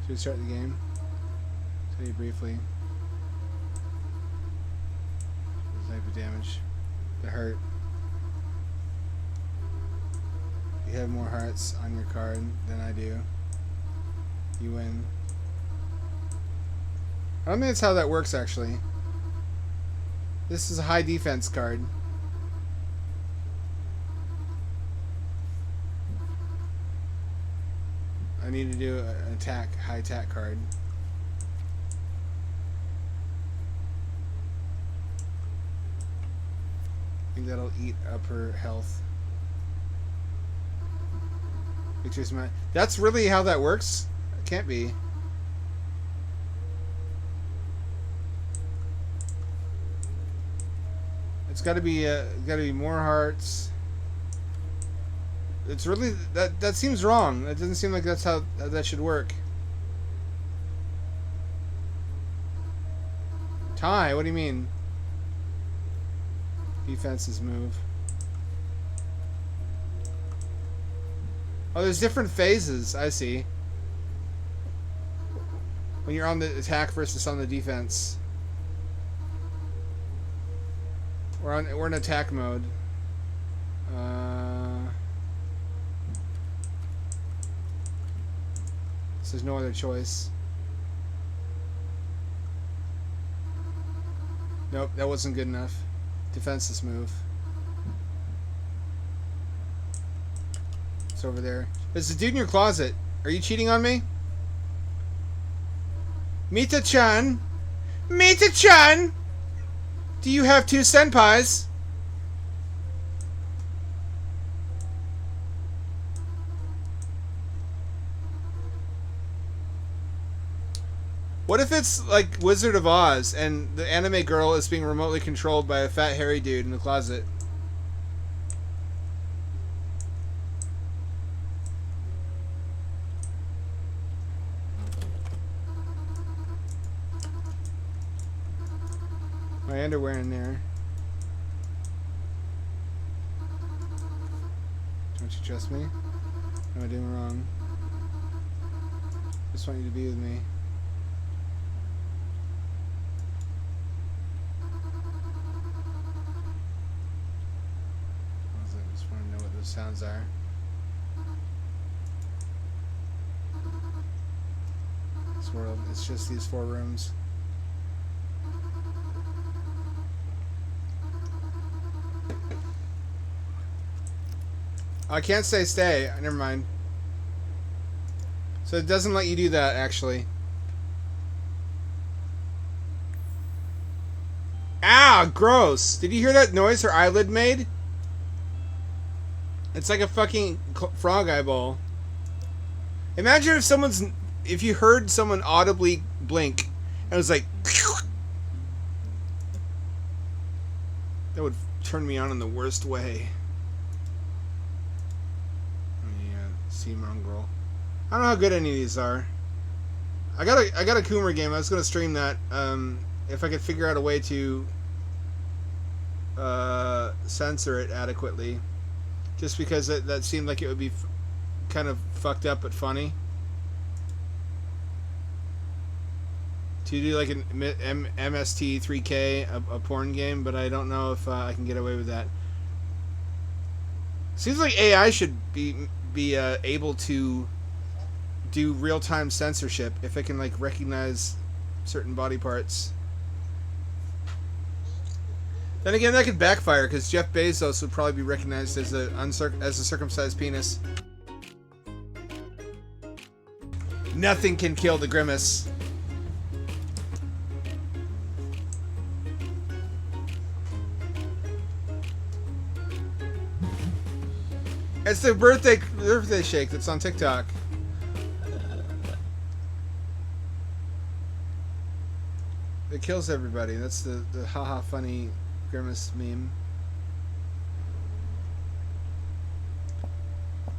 Should we start the game? Tell you briefly. The type of damage. The hurt. You have more hearts on your card than I do. You win. I don't think that's how that works, actually. This is a high defense card. I need to do an attack, high attack card. I think that'll eat up her health. That's really how that works? It can't be. It's got to be more hearts. It's really that seems wrong. That doesn't seem like that's how that should work. Tie? What do you mean? Defenses move. Oh, there's different phases. I see. When you're on the attack versus on the defense. We're in attack mode. So there's no other choice. Nope, that wasn't good enough. Defenseless move. It's over there. There's a dude in your closet. Are you cheating on me? Mita-chan? Mita-chan? Do you have 2 senpais? What if it's like Wizard of Oz and the anime girl is being remotely controlled by a fat hairy dude in the closet? My underwear in there. Don't you trust me? What am I doing wrong? Just want you to be with me. I just want to know what those sounds are. This world, it's just these 4 rooms. I can't say stay. Never mind. So it doesn't let you do that, actually. Ah, gross. Did you hear that noise her eyelid made? It's like a fucking frog eyeball. Imagine if you heard someone audibly blink and it was like... That would turn me on in the worst way. Sea mongrel. I don't know how good any of these are. I got a Coomer game. I was gonna stream that if I could figure out a way to censor it adequately. Just because that seemed like it would be kind of fucked up but funny. to do like an MST 3K, a porn game, but I don't know if I can get away with that. Seems like AI should be able to do real-time censorship if it can like recognize certain body parts. Then again, that could backfire because Jeff Bezos would probably be recognized as a circumcised penis. Nothing can kill the Grimace. It's the birthday shake that's on TikTok. It kills everybody. That's the haha funny Grimace meme.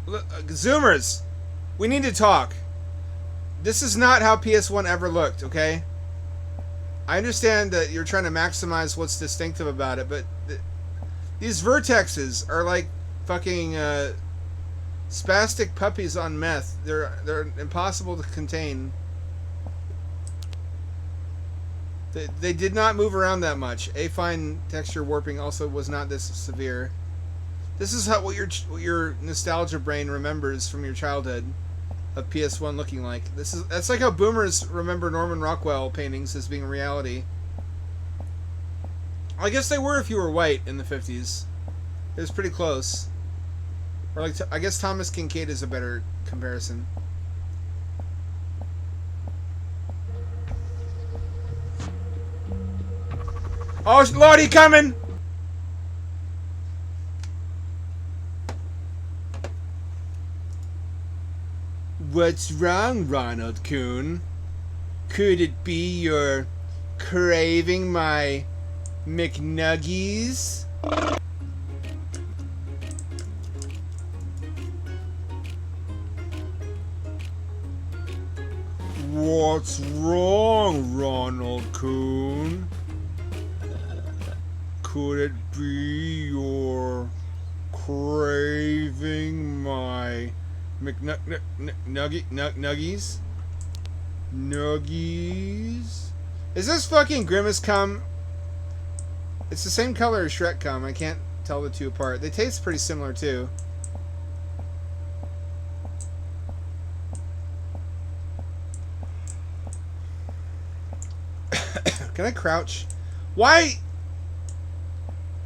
Look, Zoomers, we need to talk. This is not how PS1 ever looked, okay? I understand that you're trying to maximize what's distinctive about it, but these vertexes are like fucking spastic puppies on meth. They're impossible to contain. They did not move around that much. Affine texture warping also was not this severe. This is what your nostalgia brain remembers from your childhood of PS1 looking like. That's like how boomers remember Norman Rockwell paintings as being reality. I guess they were if you were white in the 50s. It was pretty close. Or like I guess Thomas Kincaid is a better comparison. Oh, Lordy, coming! What's wrong, Ronald Coon? Could it be you're craving my McNuggies? What's wrong, Ronald Coon? Could it be you're craving my Nuggies? Nuggies? Is this fucking Grimace cum? It's the same color as Shrek cum. I can't tell the two apart. They taste pretty similar too. Can I crouch? Why?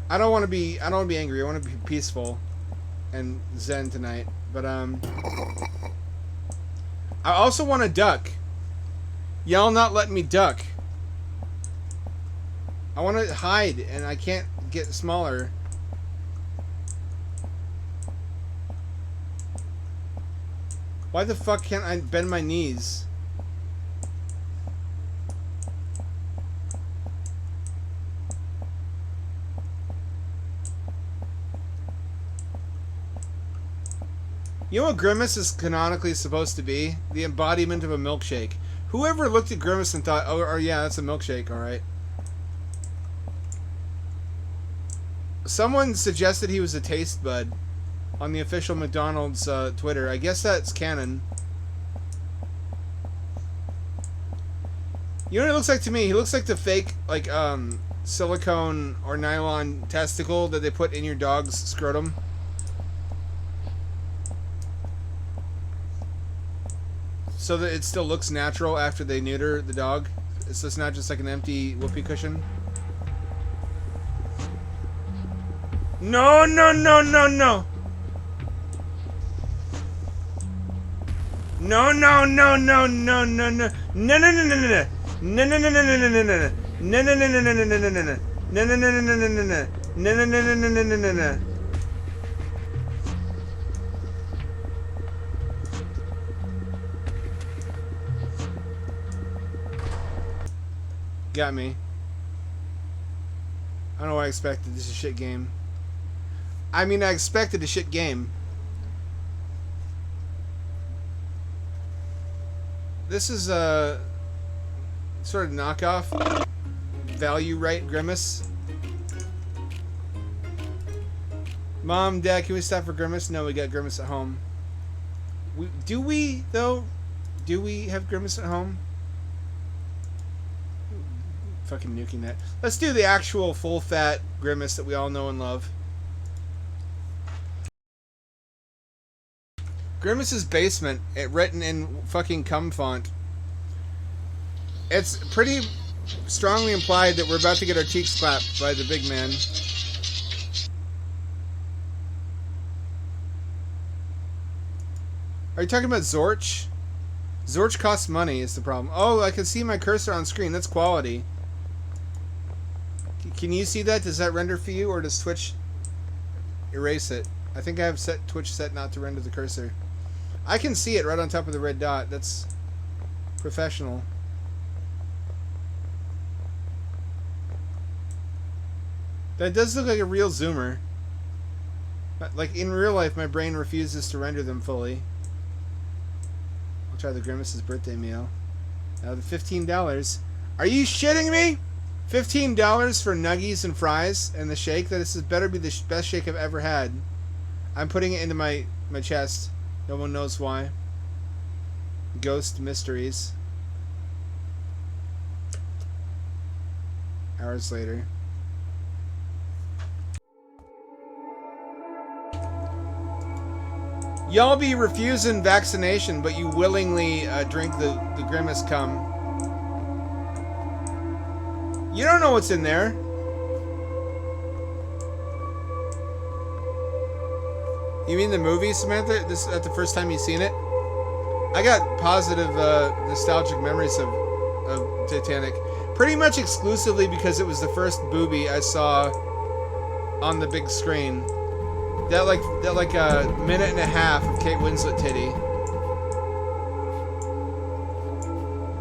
I don't want to be angry. I want to be peaceful and zen tonight. But I also want to duck. Y'all not letting me duck. I want to hide and I can't get smaller. Why the fuck can't I bend my knees? You know what Grimace is canonically supposed to be? The embodiment of a milkshake. Whoever looked at Grimace and thought, oh yeah, that's a milkshake, alright. Someone suggested he was a taste bud on the official McDonald's Twitter. I guess that's canon. You know what he looks like to me? He looks like the fake, like, silicone or nylon testicle that they put in your dog's scrotum. So that it still looks natural after they neuter the dog. It's just not just like an empty whoopee cushion. No, no, no, no, no. No, no, no, no, no, no, no. No, no, no, no, no. No, no, no, no, no, no, no, no. No, no, no, no, no, no, no, no, no. No, no, no, no, no, no, no, no. No, no, no, no, no, no, no, no, no. Got me. I don't know what I expected. This is a shit game. I mean, I expected a shit game. This is a sort of knockoff. Value right Grimace. Mom, Dad, can we stop for Grimace? No, we got Grimace at home. Do we, though? Do we have Grimace at home? fucking nuking that. Let's do the actual full-fat Grimace that we all know and love. Grimace's basement, written in fucking cum font. It's pretty strongly implied that we're about to get our cheeks clapped by the big man. Are you talking about Zorch? Zorch costs money is the problem. Oh, I can see my cursor on screen. That's quality. Can you see that? Does that render for you, or does Twitch erase it? I think I have Twitch set not to render the cursor. I can see it right on top of the red dot. That's professional. That does look like a real zoomer. Like in real life, my brain refuses to render them fully. I'll try the Grimace's birthday meal. Now the $15. Are you shitting me? $15 for nuggies and fries and the shake? That this better be the best shake I've ever had. I'm putting it into my chest. No one knows why. Ghost mysteries. Hours later. Y'all be refusing vaccination, but you willingly drink the Grimace cum. You don't know what's in there. You mean the movie, Samantha? This is the first time you've seen it? I got positive nostalgic memories of Titanic. Pretty much exclusively because it was the first booby I saw on the big screen. That like a minute and a half of Kate Winslet titty.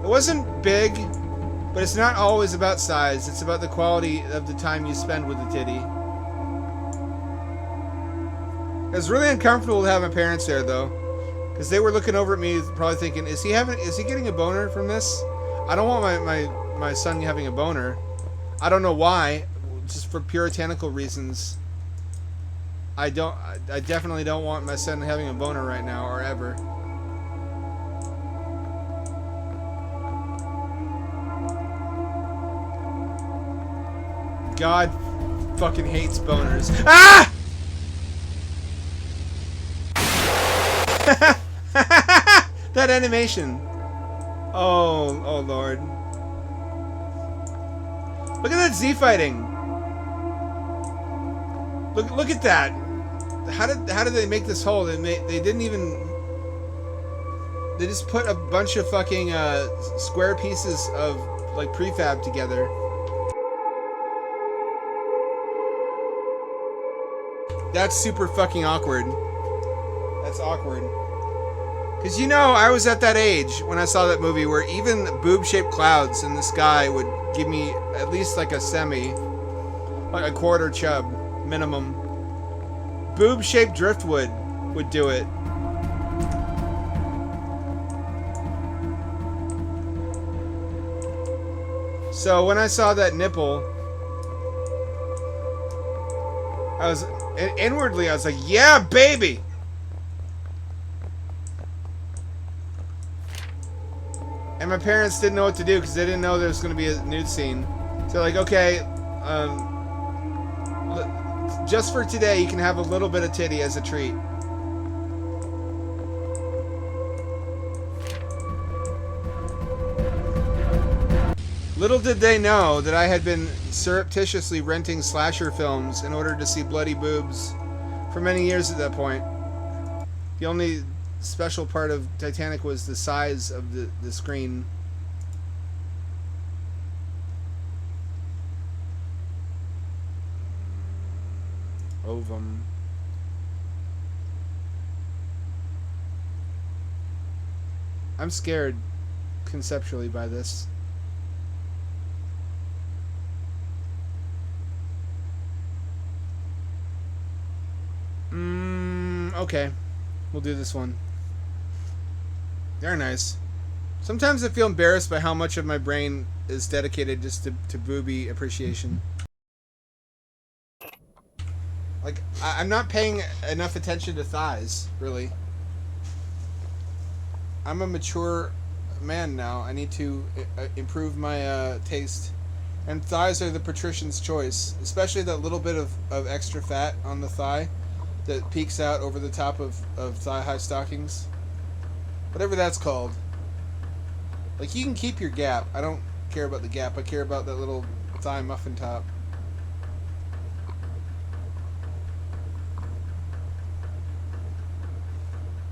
It wasn't big, but it's not always about size. It's about the quality of the time you spend with the titty. It was really uncomfortable to have my parents there, though, because they were looking over at me, probably thinking, "Is he getting a boner from this?" I don't want my son having a boner. I don't know why, just for puritanical reasons. I definitely don't want my son having a boner right now or ever. God fucking hates boners. Ah! That animation. Oh Lord. Look at that Z fighting. Look at that. How did they make this hole? They didn't even. They just put a bunch of fucking square pieces of like prefab together. That's super fucking awkward. That's awkward. Because you know, I was at that age when I saw that movie where even boob-shaped clouds in the sky would give me at least like a semi, like a quarter chub minimum. Boob-shaped driftwood would do it. So when I saw that nipple, inwardly I was like, yeah, baby! And my parents didn't know what to do because they didn't know there was going to be a nude scene. So like, okay, just for today, you can have a little bit of titty as a treat. Little did they know that I had been surreptitiously renting slasher films in order to see bloody boobs for many years at that point. The only special part of Titanic was the size of the screen. O.V.U.M. I'm scared conceptually by this. Okay. We'll do this one. They're nice. Sometimes I feel embarrassed by how much of my brain is dedicated just to booby appreciation. Like, I'm not paying enough attention to thighs, really. I'm a mature man now. I need to improve my taste And thighs are the patrician's choice, especially that little bit of extra fat on the thigh that peeks out over the top of thigh-high stockings. Whatever that's called. Like, you can keep your gap. I don't care about the gap. I care about that little thigh muffin top.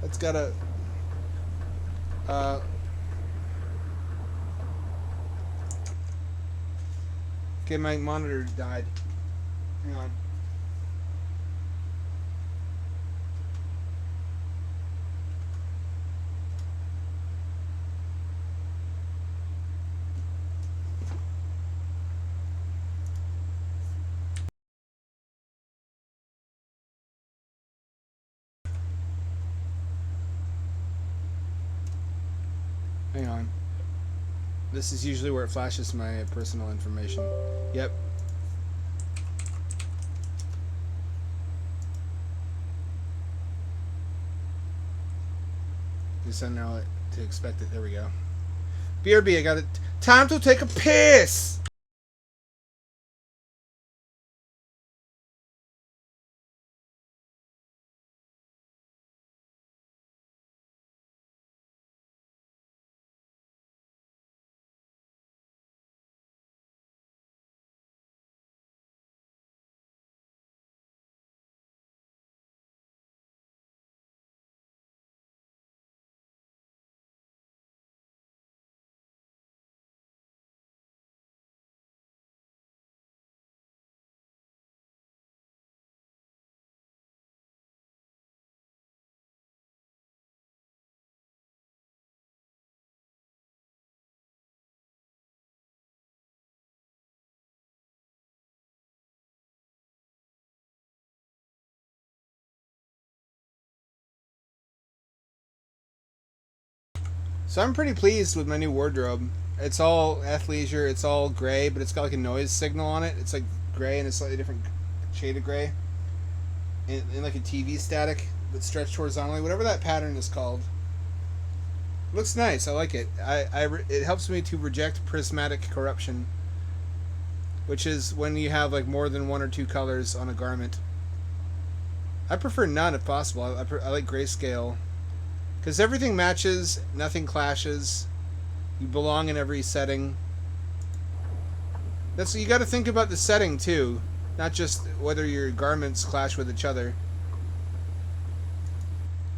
That's got a... okay, my monitor died. Hang on. Hang on. This is usually where it flashes my personal information. Yep. Just I know to expect it. There we go. BRB, I got it. Time to take a piss! So I'm pretty pleased with my new wardrobe. It's all athleisure, it's all gray, but it's got like a noise signal on it. It's like gray and a slightly different shade of gray. In like a TV static that's stretched horizontally, whatever that pattern is called. Looks nice, I like it. It helps me to reject prismatic corruption, which is when you have like more than one or two colors on a garment. I prefer none if possible. I like grayscale. Because everything matches, nothing clashes. You belong in every setting. That's you got to think about the setting too, not just whether your garments clash with each other.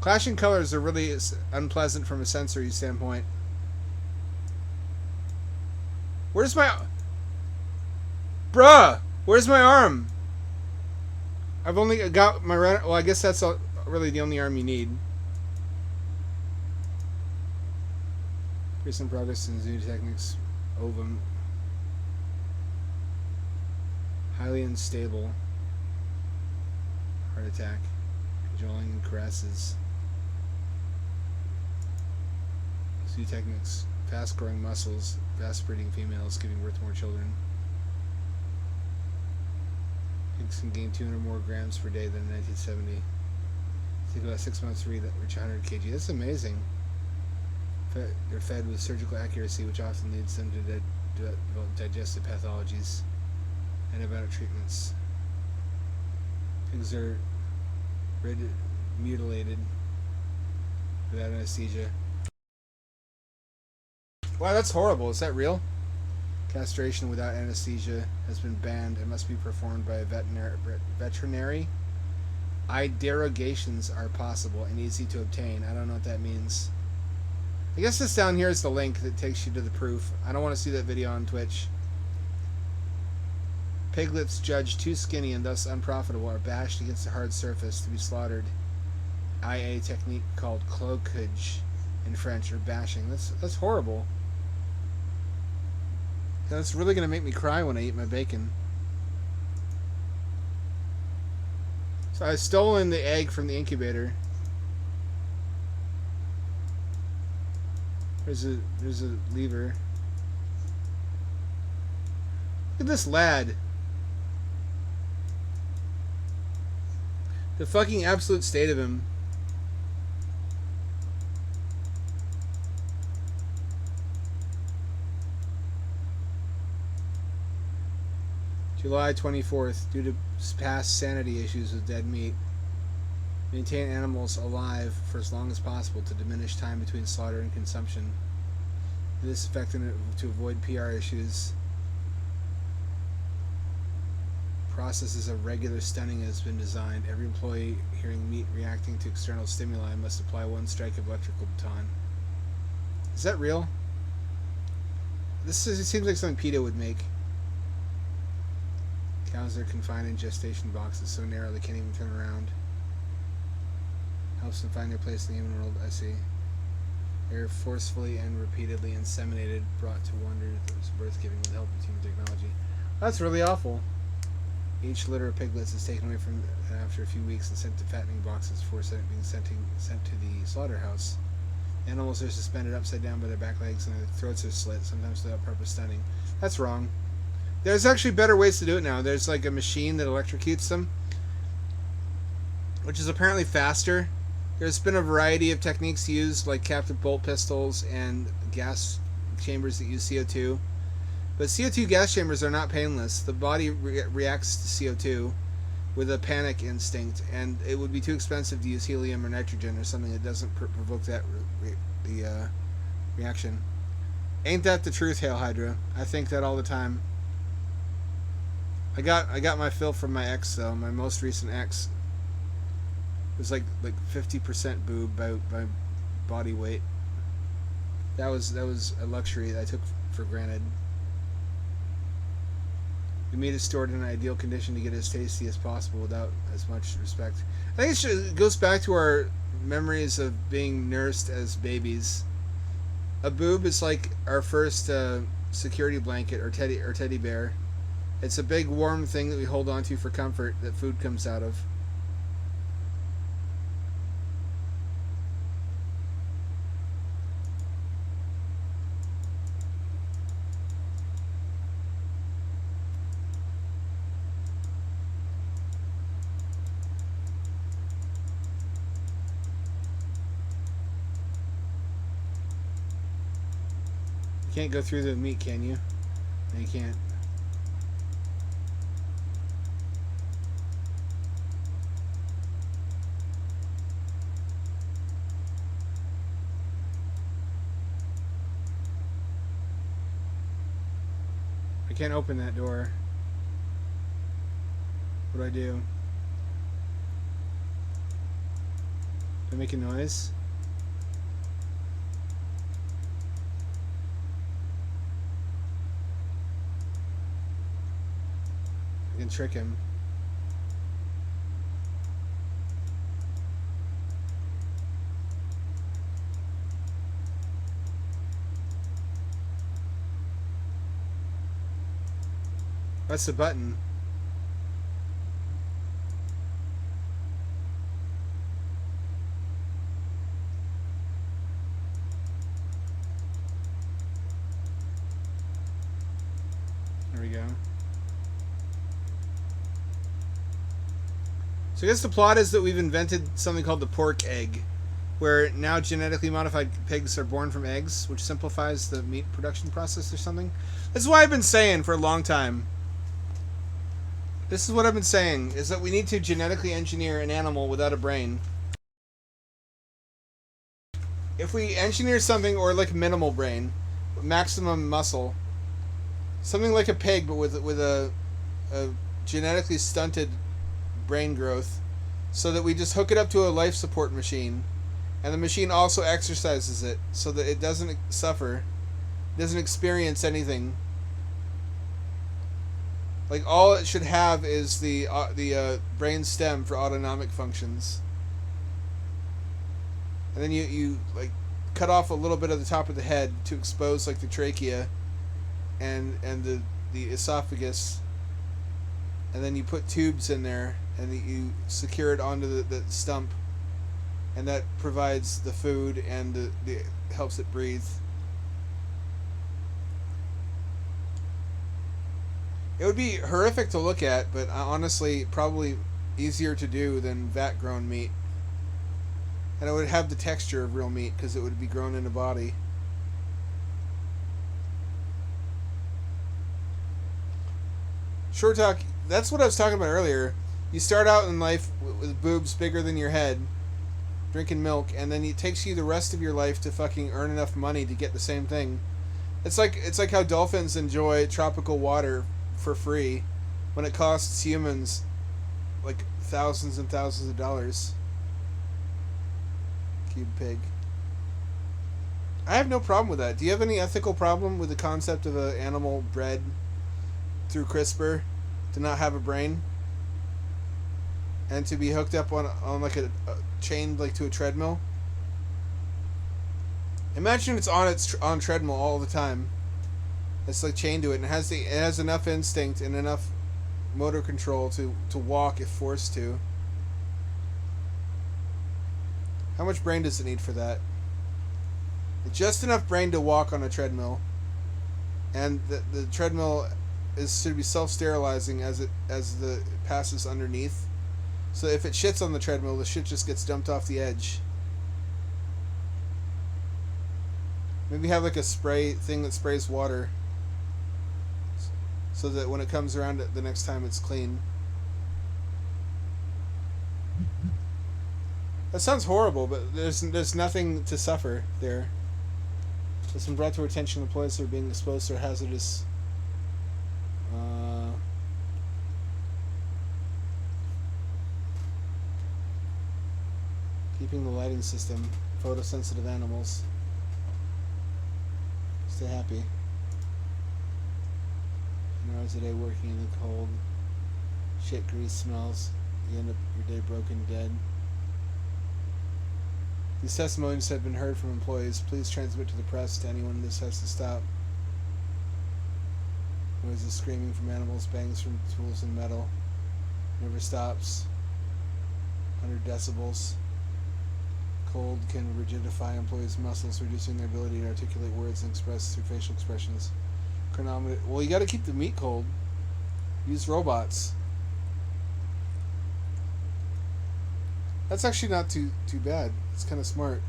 Clashing colors are really unpleasant from a sensory standpoint. Where's my... Bruh! Where's my arm? I've only got my... Well, I guess that's really the only arm you need. Recent progress in new techniques. O.V.U.M. Highly unstable. Heart attack. Cajoling and caresses. New techniques. Fast growing muscles. Fast breeding females giving birth to more children. Pigs can gain 200 more grams per day than in 1970. Take about 6 months to reach 100 kg. That's amazing. They're fed with surgical accuracy, which often leads them to develop digestive pathologies. Antibiotic treatments. Pigs are mutilated without anesthesia. Wow, that's horrible. Is that real? Castration without anesthesia has been banned and must be performed by a veterinary. Derogations are possible and easy to obtain. I don't know what that means. I guess this down here is the link that takes you to the proof. I don't want to see that video on Twitch. Piglets judged too skinny and thus unprofitable are bashed against a hard surface to be slaughtered. IA technique called cloquage in French, or bashing. That's horrible. That's really going to make me cry when I eat my bacon. So I've stolen the egg from the incubator. There's a lever. Look at this lad. The fucking absolute state of him. July 24th. Due to past sanity issues with dead meat, maintain animals alive for as long as possible to diminish time between slaughter and consumption. This effect to avoid PR issues. Processes of regular stunning has been designed. Every employee hearing meat reacting to external stimuli must apply one strike of electrical baton. Is that real? It seems like something PETA would make. Cows are confined in gestation boxes so narrow they can't even turn around. Helps them find their place in the human world. I see. They're forcefully and repeatedly inseminated, brought to wonder birth giving with the help of human technology. That's really awful. Each litter of piglets is taken away from after a few weeks and sent to fattening boxes before being sent to the slaughterhouse. Animals are suspended upside down by their back legs and their throats are slit, sometimes without purpose stunning. That's wrong. There's actually better ways to do it now. There's like a machine that electrocutes them, which is apparently faster. There's been a variety of techniques used, like captive bolt pistols and gas chambers that use CO2. But CO2 gas chambers are not painless. The body reacts to CO2 with a panic instinct, and it would be too expensive to use helium or nitrogen or something that doesn't provoke that reaction. Ain't that the truth, Hail Hydra? I think that all the time. I got my fill from my ex though. My most recent ex was like 50% boob by body weight. That was a luxury that I took for granted. The meat is stored in an ideal condition to get as tasty as possible without as much respect. I think it goes back to our memories of being nursed as babies. A boob is like our first security blanket or teddy bear. It's a big warm thing that we hold on to for comfort that food comes out of. You can't go through the meat, can you? No, you can't. I can't open that door. What do I do? Do I make a noise? I can trick him. That's the button. There we go. So I guess the plot is that we've invented something called the pork egg, where now genetically modified pigs are born from eggs, which simplifies the meat production process or something. This is what I've been saying for a long time. This is what I've been saying, is that we need to genetically engineer an animal without a brain. If we engineer something, or like minimal brain, maximum muscle, something like a pig, but with a genetically stunted brain growth, so that we just hook it up to a life support machine, and the machine also exercises it, so that it doesn't suffer, doesn't experience anything. Like, all it should have is the brain stem for autonomic functions. And then you like cut off a little bit of the top of the head to expose like the trachea and the esophagus. And then you put tubes in there and you secure it onto the stump. And that provides the food and the helps it breathe. It would be horrific to look at, but honestly, probably easier to do than vat-grown meat. And it would have the texture of real meat, because it would be grown in a body. Short talk. That's what I was talking about earlier. You start out in life with boobs bigger than your head, drinking milk, and then it takes you the rest of your life to fucking earn enough money to get the same thing. It's like how dolphins enjoy tropical water for free, when it costs humans like thousands and thousands of dollars. Cube pig. I have no problem with that. Do you have any ethical problem with the concept of an animal bred through CRISPR to not have a brain and to be hooked up on like a chained like to a treadmill? Imagine it's on treadmill all the time. It's like chained to it, and it has enough instinct and enough motor control to walk if forced to. How much brain does it need for that? Just enough brain to walk on a treadmill, and the treadmill should be self-sterilizing as it passes underneath. So if it shits on the treadmill, the shit just gets dumped off the edge. Maybe have like a spray thing that sprays water, so that when it comes around the next time, it's clean. That sounds horrible, but there's nothing to suffer there. It's been brought to our attention employees are being exposed to hazardous keeping the lighting system photosensitive animals. Stay happy. Hours a day working in the cold. Shit grease smells. You end up your day broken dead. These testimonies have been heard from employees. Please transmit to the press to anyone this has to stop. Noises screaming from animals, bangs from tools and metal. Never stops. 100 decibels. Cold can rigidify employees' muscles, reducing their ability to articulate words and express through facial expressions. Chronometer. Well, you got to keep the meat cold. Use robots. That's actually not too bad. It's kind of smart.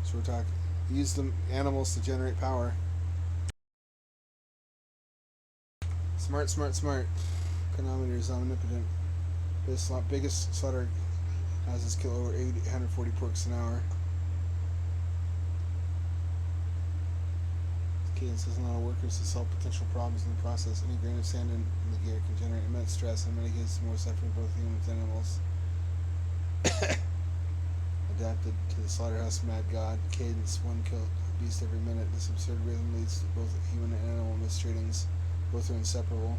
So we're talking. Use the animals to generate power. Smart. Chronometer is omnipotent. Biggest slaughter houses kill over 840 porks an hour. Cadence has a lot of workers to solve potential problems in the process. Any grain of sand in the gear can generate immense stress, and in many cases more suffering both humans and animals. Adapted to the slaughterhouse mad god. Cadence, one kill a beast every minute. This absurd rhythm leads to both human and animal mistreatings. Both are inseparable.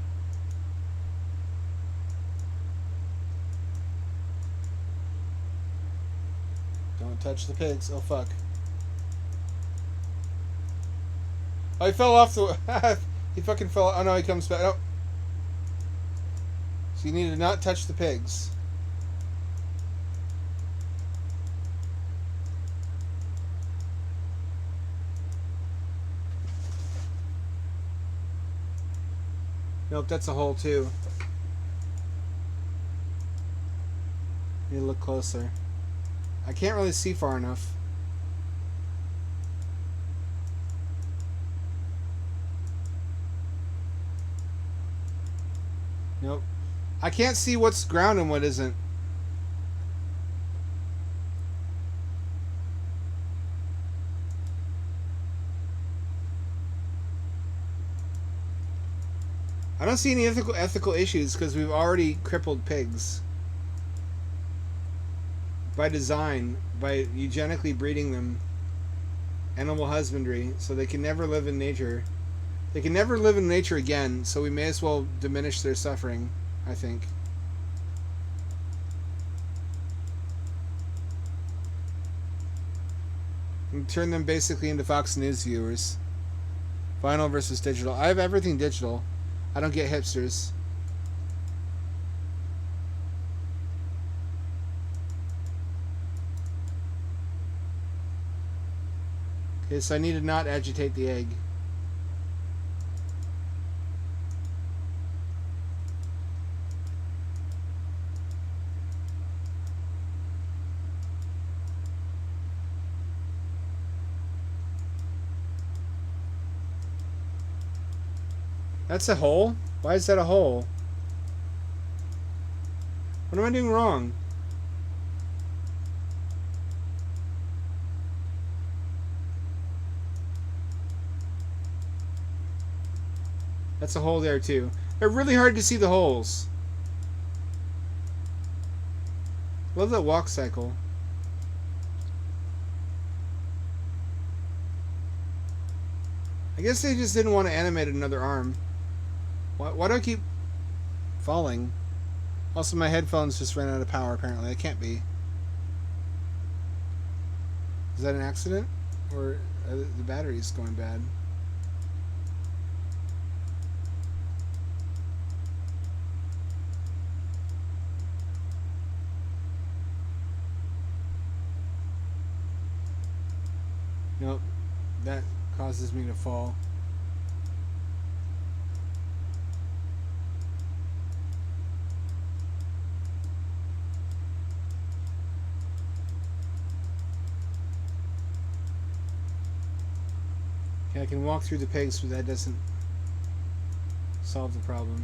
Don't touch the pigs. Oh fuck. Oh, he fell off the... he fucking fell... Oh no, he comes back. Oh. So you need to not touch the pigs. Nope, that's a hole too. Need to look closer. I can't really see far enough. Nope. I can't see what's ground and what isn't. I don't see any ethical issues because we've already crippled pigs. By design, by eugenically breeding them. Animal husbandry, so they can never live in nature. They can never live in nature again, so we may as well diminish their suffering, I think. And turn them basically into Fox News viewers. Vinyl versus digital. I have everything digital. I don't get hipsters. Okay, so I need to not agitate the egg. That's a hole? Why is that a hole? What am I doing wrong? That's a hole there too. They're really hard to see the holes. Love that walk cycle. I guess they just didn't want to animate another arm. Why do I keep falling? Also, my headphones just ran out of power, apparently. It can't be. Is that an accident? Or are the battery's going bad? Nope. That causes me to fall. Okay, I can walk through the pegs, but that doesn't solve the problem.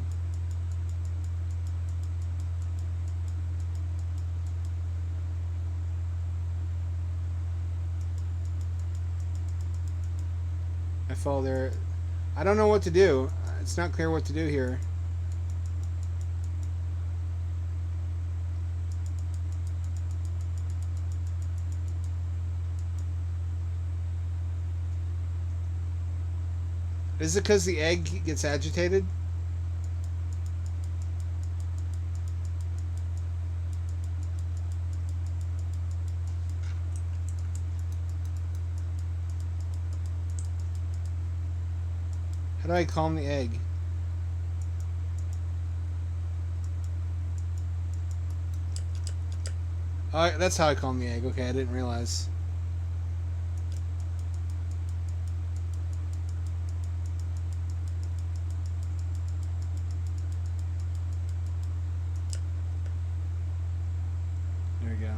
I fall there. I don't know what to do. It's not clear what to do here. Is it because the egg gets agitated? How do I calm the egg? Oh, that's how I calm the egg. Okay, I didn't realize. There we go.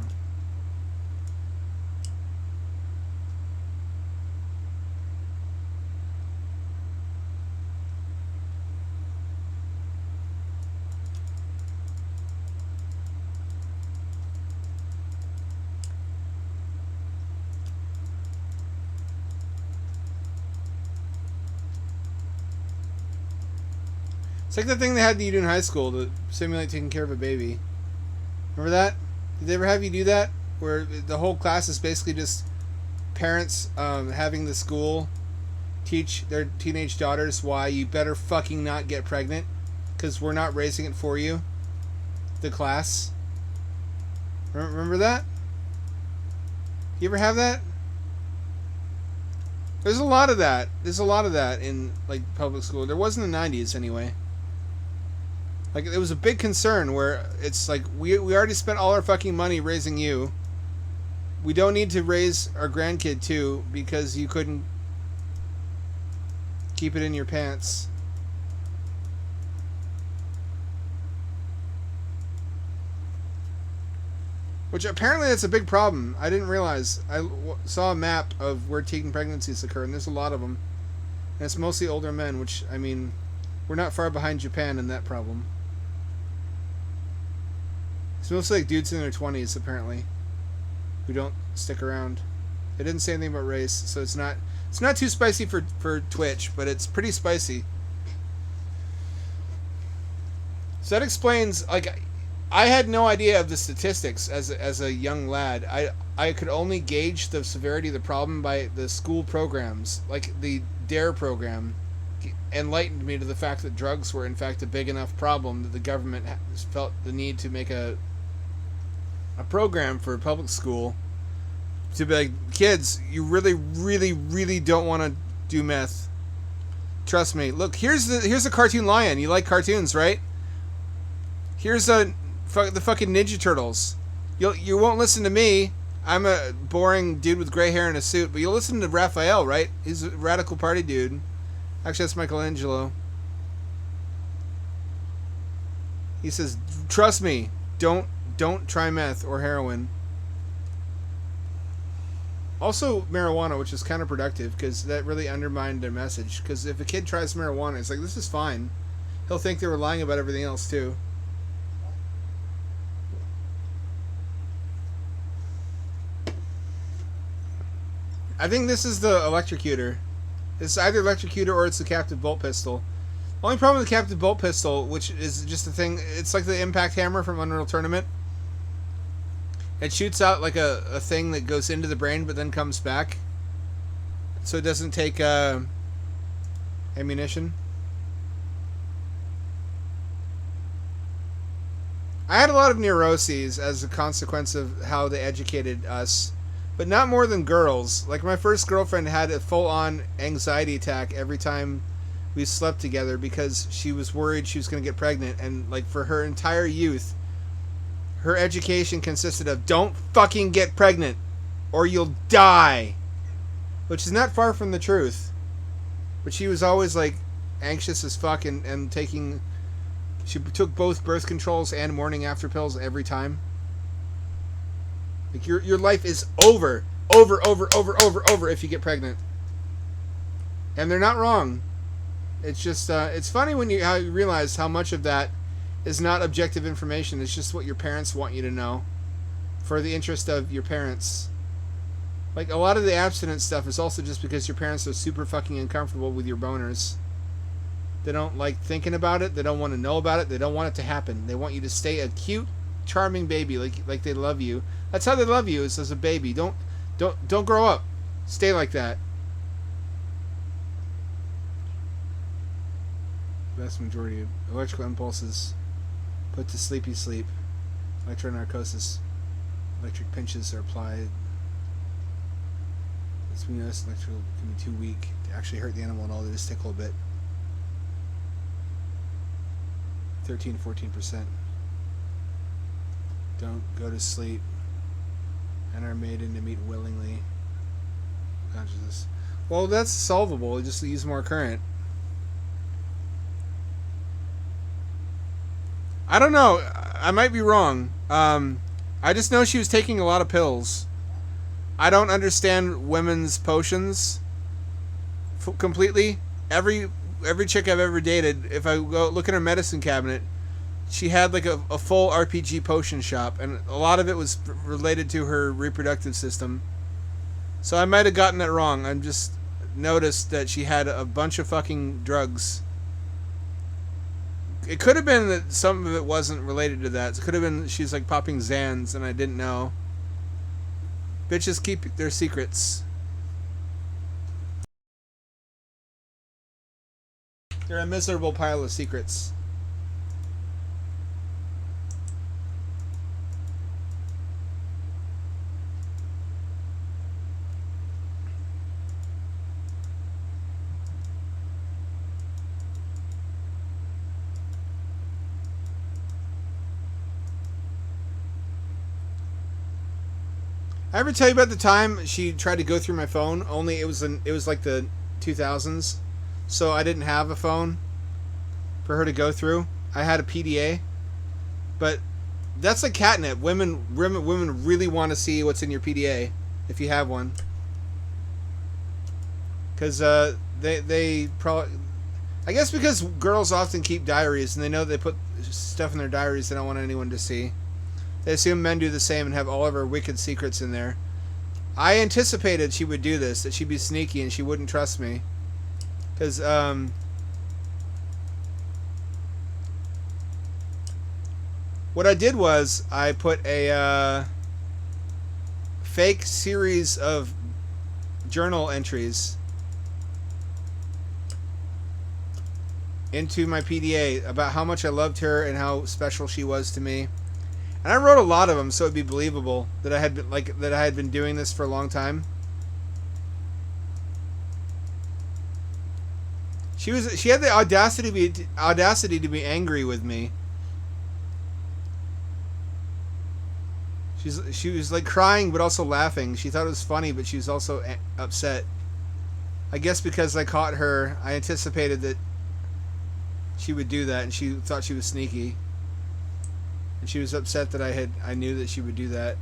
It's like the thing they had you do in high school to simulate taking care of a baby. Remember that? Did they ever have you do that? Where the whole class is basically just parents having the school teach their teenage daughters why you better fucking not get pregnant because we're not raising it for you. The class. Remember that? You ever have that? There's a lot of that. There's a lot of that in like public school. There was in the 90s anyway. Like, it was a big concern where it's like, we already spent all our fucking money raising you. We don't need to raise our grandkid too because you couldn't keep it in your pants. Which apparently that's a big problem. I didn't realize. I saw a map of where teen pregnancies occur, and there's a lot of them. And it's mostly older men, which, I mean, we're not far behind Japan in that problem. It's mostly like dudes in their 20s, apparently, who don't stick around. They didn't say anything about race, so it's not too spicy for Twitch, but it's pretty spicy. So that explains, like, I had no idea of the statistics as a young lad. I could only gauge the severity of the problem by the school programs, like the DARE program enlightened me to the fact that drugs were in fact a big enough problem that the government felt the need to make a program for public school to be like, kids, you really, really, really don't want to do meth. Trust me. Look, here's a cartoon lion. You like cartoons, right? Here's the fucking Ninja Turtles. You won't listen to me. I'm a boring dude with gray hair and a suit, but you'll listen to Raphael, right? He's a radical party dude. Actually, that's Michelangelo. He says, trust me, don't try meth or heroin. Also, marijuana, which is counterproductive because that really undermined their message. Because if a kid tries marijuana, it's like, this is fine. He'll think they were lying about everything else too. I think this is the electrocutor. It's either electrocutor or it's the captive bolt pistol. Only problem with the captive bolt pistol, which is just a thing, it's like the impact hammer from Unreal Tournament. It shoots out like a thing that goes into the brain but then comes back. So it doesn't take ammunition. I had a lot of neuroses as a consequence of how they educated us. But not more than girls. Like, my first girlfriend had a full-on anxiety attack every time we slept together because she was worried she was going to get pregnant. And, like, for her entire youth, her education consisted of, don't fucking get pregnant or you'll die. Which is not far from the truth. But she was always, like, anxious as fuck and taking... She took both birth controls and morning after pills every time. Like, your life is over if you get pregnant. And they're not wrong. It's just, it's funny when you realize how much of that is not objective information. It's just what your parents want you to know for the interest of your parents. Like, a lot of the abstinence stuff is also just because your parents are super fucking uncomfortable with your boners. They don't like thinking about it. They don't want to know about it. They don't want it to happen. They want you to stay a cute, charming baby like they love you. That's how they love you, is as a baby. Don't grow up. Stay like that. Vast majority of electrical impulses put to sleepy sleep. Electronarcosis. Electric pinches are applied. It's we notice electrical can be too weak to actually hurt the animal and all. They just tickle a bit. 13-14%. Don't go to sleep and are made into meat willingly. Consciousness. Well, that's solvable. Just use more current. I don't know. I might be wrong. I just know she was taking a lot of pills. I don't understand women's potions completely. Every chick I've ever dated, if I go look in her medicine cabinet, she had like a full RPG potion shop, and a lot of it was related to her reproductive system. So I might have gotten that wrong. I just noticed that she had a bunch of fucking drugs. It could have been that some of it wasn't related to that. It could have been she's like popping Xans and I didn't know. Bitches keep their secrets. They're a miserable pile of secrets. I ever tell you about the time she tried to go through my phone? Only it was like the 2000s, so I didn't have a phone for her to go through. I had a PDA, but that's like catnip. Women really want to see what's in your PDA if you have one, because they probably, I guess because girls often keep diaries and they know they put stuff in their diaries they don't want anyone to see. They assume men do the same and have all of her wicked secrets in there. I anticipated she would do this, that she'd be sneaky and she wouldn't trust me. Because, what I did was, I put a, fake series of journal entries into my PDA about how much I loved her and how special she was to me. And I wrote a lot of them so it'd be believable that I had been doing this for a long time. She had the audacity to be angry with me. She was like crying but also laughing. She thought it was funny, but she was also upset. I guess because I caught her, I anticipated that she would do that, and she thought she was sneaky. And she was upset that I knew that she would do that.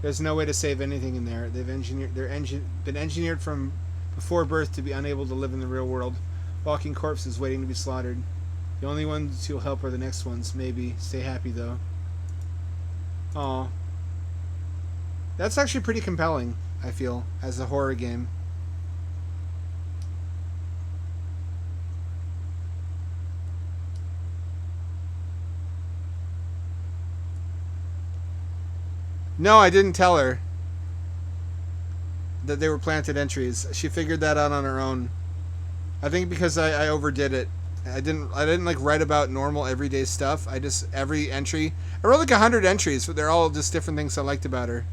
There's no way to save anything in there. Been engineered from before birth to be unable to live in the real world. Walking corpses waiting to be slaughtered. The only ones who'll help are the next ones, maybe. Stay happy, though. Aw. That's actually pretty compelling, I feel, as a horror game. No, I didn't tell her that they were planted entries. She figured that out on her own. I think because I overdid it. I didn't like write about normal everyday stuff. I just every entry. I wrote like 100 entries, but they're all just different things I liked about her.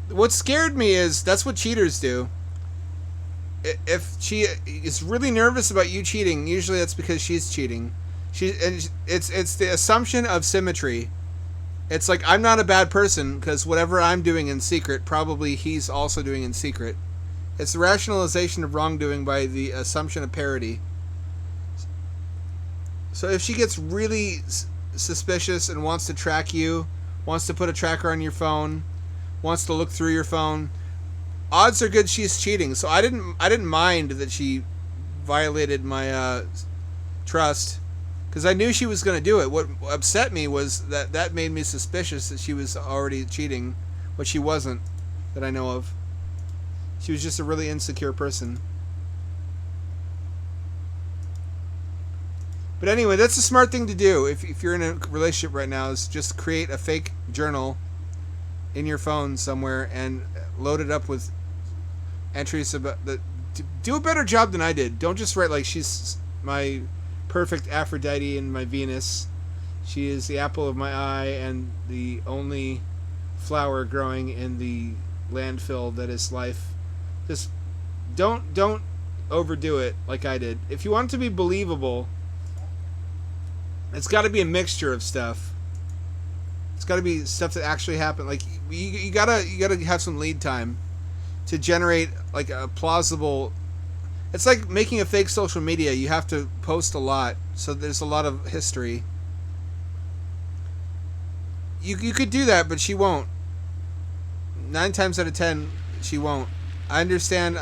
What scared me is that's what cheaters do. If she is really nervous about you cheating, usually that's because she's cheating. It's the assumption of symmetry. It's like I'm not a bad person because whatever I'm doing in secret, probably he's also doing in secret. It's the rationalization of wrongdoing by the assumption of parity. So if she gets really suspicious and wants to track you, wants to put a tracker on your phone, wants to look through your phone, odds are good she's cheating. So I didn't mind that she violated my trust because I knew she was going to do it. What upset me was that made me suspicious that she was already cheating, but she wasn't, that I know of. She was just a really insecure person. But anyway, that's a smart thing to do if you're in a relationship right now, is just create a fake journal in your phone somewhere and load it up with entries about the. Do a better job than I did. Don't just write like she's my perfect Aphrodite and my Venus. She is the apple of my eye and the only flower growing in the landfill that is life. Just don't overdo it like I did. If you want it to be believable, it's got to be a mixture of stuff. It's got to be stuff that actually happened. Like you gotta have some lead time to generate like a plausible. It's like making a fake social media. You have to post a lot, so there's a lot of history. You could do that, but she won't. 9 times out of 10, she won't. I understand.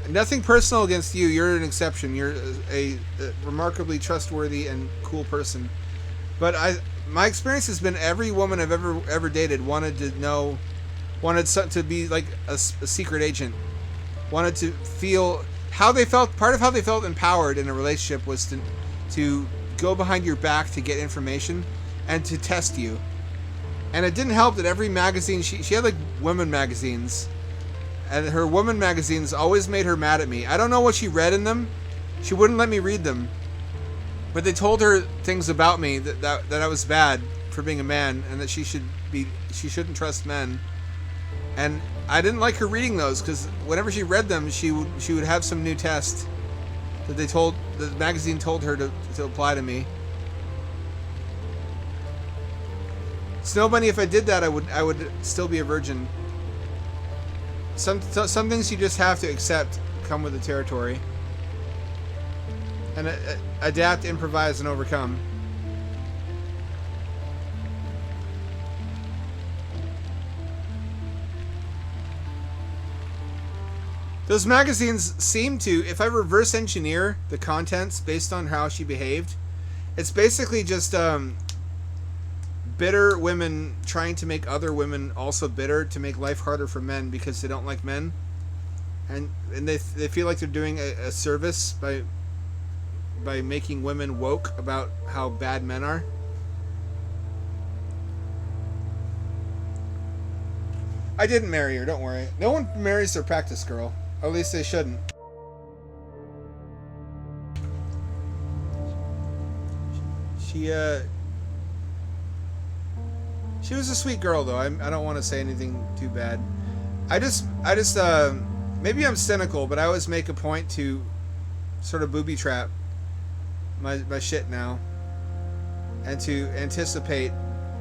Nothing personal against you. You're an exception. You're a remarkably trustworthy and cool person. But my experience has been every woman I've ever dated wanted to be like a secret agent. Wanted to feel how they felt. Part of how they felt empowered in a relationship was to go behind your back to get information and to test you. And it didn't help that every magazine she had like women magazines. And her woman magazines always made her mad at me. I don't know what she read in them. She wouldn't let me read them. But they told her things about me that I was bad for being a man and that she shouldn't trust men. And I didn't like her reading those because whenever she read them, she would have some new test that the magazine told her to apply to me. Snow Bunny, if I did that, I would still be a virgin. Some things you just have to accept come with the territory. And adapt, improvise, and overcome. Those magazines seem to, if I reverse engineer the contents based on how she behaved, it's basically just bitter women trying to make other women also bitter to make life harder for men because they don't like men, and they feel like they're doing a service by making women woke about how bad men are. I didn't marry her, don't worry. No one marries their practice girl. Or at least they shouldn't. She was a sweet girl, though. I don't want to say anything too bad. I just maybe I'm cynical, but I always make a point to sort of booby trap my shit now, and to anticipate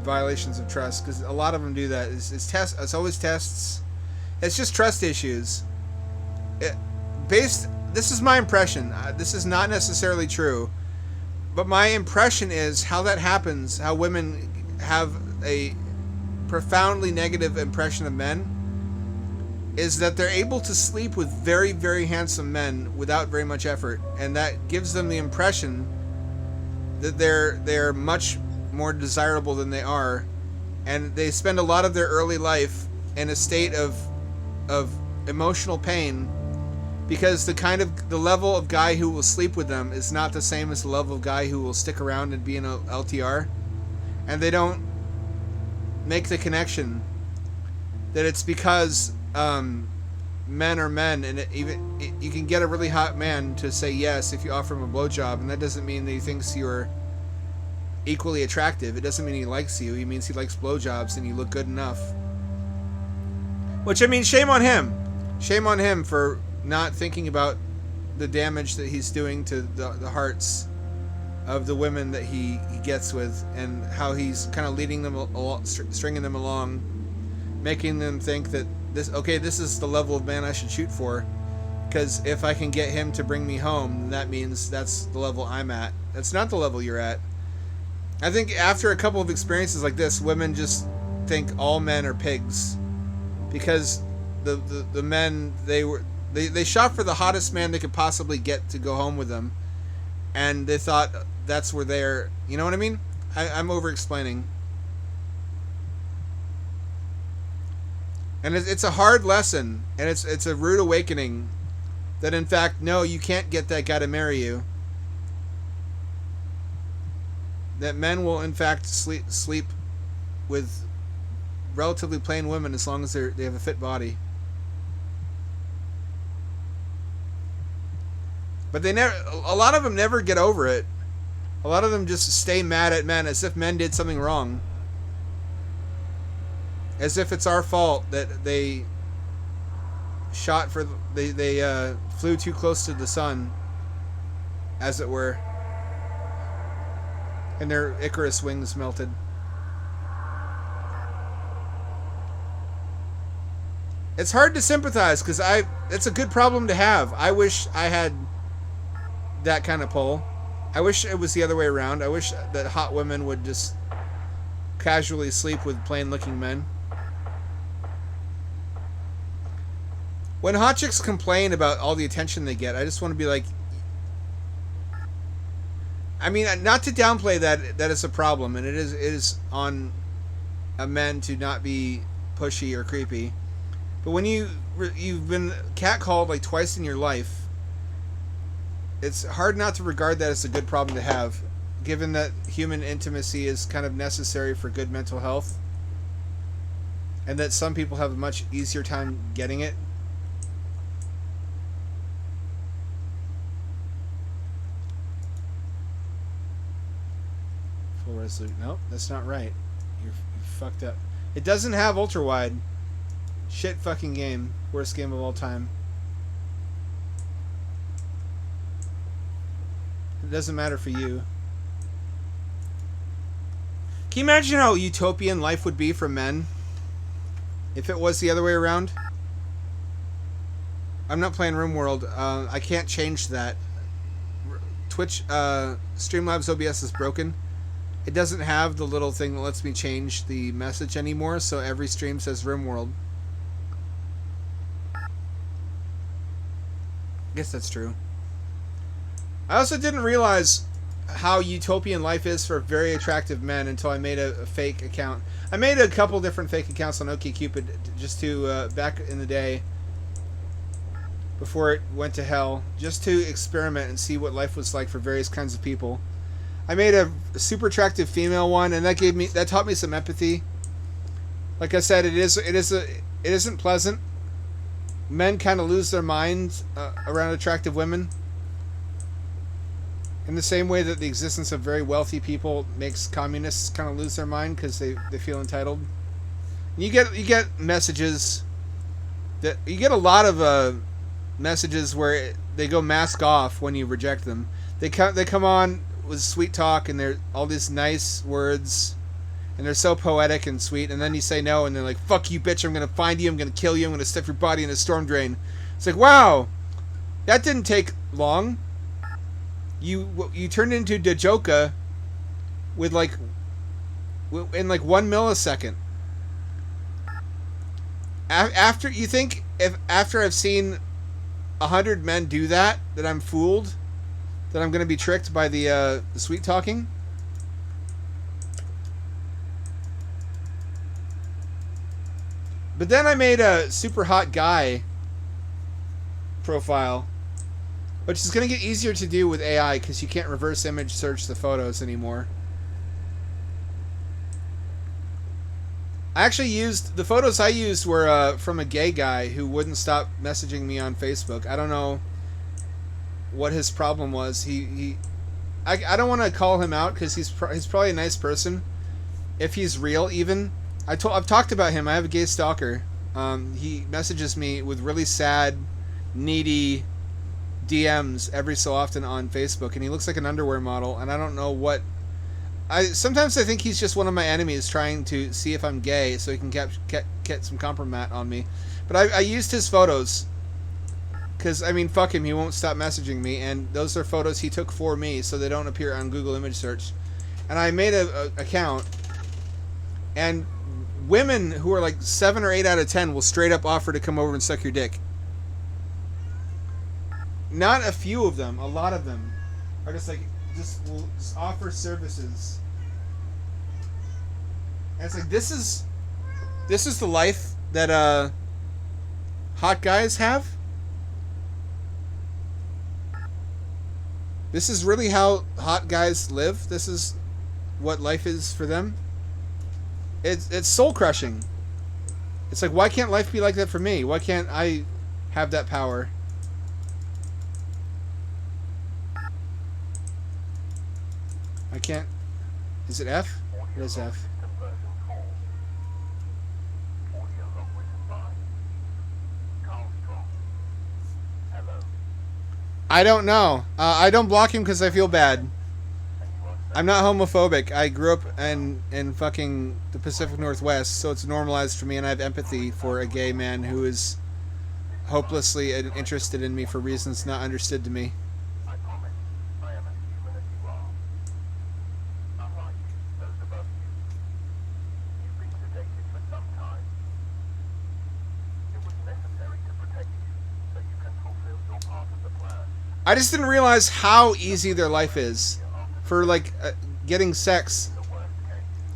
violations of trust, because a lot of them do that. It's always tests. It's just trust issues. This is my impression. This is not necessarily true. But my impression is how that happens, how women have a profoundly negative impression of men, is that they're able to sleep with very, very handsome men without very much effort, and that gives them the impression that they're much more desirable than they are, and they spend a lot of their early life in a state of emotional pain, because the level of guy who will sleep with them is not the same as the level of guy who will stick around and be in a LTR, and they don't make the connection that it's because men are men, and you can get a really hot man to say yes if you offer him a blowjob, and that doesn't mean that he thinks you're equally attractive. It doesn't mean he likes you. He means he likes blowjobs and you look good enough. Which, I mean, shame on him. Shame on him for not thinking about the damage that he's doing to the hearts of the women that he gets with, and how he's kind of leading them along, stringing them along, making them think that this is the level of man I should shoot for, because if I can get him to bring me home, that means that's the level I'm at. That's not the level you're at. I think after a couple of experiences like this, women just think all men are pigs, because the men they shot for the hottest man they could possibly get to go home with them, and they thought that's where they're, you know what I mean? I'm over explaining. And it's a hard lesson, and it's a rude awakening that, in fact, no, you can't get that guy to marry you. That men will, in fact, sleep with relatively plain women as long as they have a fit body. But a lot of them never get over it. A lot of them just stay mad at men as if men did something wrong. As if it's our fault that they flew too close to the sun, as it were, and their Icarus wings melted. It's hard to sympathize, because it's a good problem to have. I wish I had that kind of pull. I wish it was the other way around. I wish that hot women would just casually sleep with plain-looking men. When hot chicks complain about all the attention they get, I just want to be like, I mean, not to downplay that is a problem, and it is on a men to not be pushy or creepy. But when you've been catcalled like twice in your life, it's hard not to regard that as a good problem to have, given that human intimacy is kind of necessary for good mental health, and that some people have a much easier time getting it. Full resolution. Nope, that's not right. You're fucked up. It doesn't have ultra wide. Shit fucking game. Worst game of all time. It doesn't matter for you. Can you imagine how utopian life would be for men if it was the other way around? I'm not playing RimWorld. I can't change that. Twitch, Streamlabs OBS is broken. It doesn't have the little thing that lets me change the message anymore, so every stream says RimWorld. I guess that's true. I also didn't realize how utopian life is for very attractive men until I made a fake account. I made a couple different fake accounts on OkCupid just to, back in the day, before it went to hell, just to experiment and see what life was like for various kinds of people. I made a super attractive female one, and that taught me some empathy. Like I said, it isn't pleasant. Men kind of lose their minds around attractive women, in the same way that the existence of very wealthy people makes communists kind of lose their mind because they feel entitled. You get messages that you get a lot of messages where they go mask off when you reject them. They come on with sweet talk, and they're all these nice words, and they're so poetic and sweet, and then you say no, and they're like, fuck you, bitch, I'm gonna find you, I'm gonna kill you, I'm gonna stuff your body in a storm drain. It's like, wow, that didn't take long. you turned into Dajoka with like in like 1 millisecond. After you think if after I've seen 100 men do that I'm fooled, that I'm gonna be tricked by the sweet talking. But then I made a super hot guy profile, which is going to get easier to do with AI because you can't reverse image search the photos anymore. I actually used... The photos I used were from a gay guy who wouldn't stop messaging me on Facebook. I don't know what his problem was. I don't want to call him out because he's probably a nice person. If he's real, even... I've talked about him. I have a gay stalker. He messages me with really sad, needy DMs every so often on Facebook, and he looks like an underwear model, and I don't know what... Sometimes I think he's just one of my enemies trying to see if I'm gay so he can get some compromat on me. But I used his photos because, I mean, fuck him. He won't stop messaging me, and those are photos he took for me so they don't appear on Google image search. And I made a account, and women who are like 7 or 8 out of 10 will straight up offer to come over and suck your dick. Not a few of them, a lot of them are just like, will offer services. And it's like, this is the life that hot guys have. This is really how hot guys live. This is what life is for them. It's soul crushing. It's like, why can't life be like that for me? Why can't I have that power? I can't. Is it F? It is F. I don't know. I don't block him because I feel bad. I'm not homophobic. I grew up in fucking the Pacific Northwest, so it's normalized for me, and I have empathy for a gay man who is hopelessly interested in me for reasons not understood to me. I just didn't realize how easy their life is for like getting sex.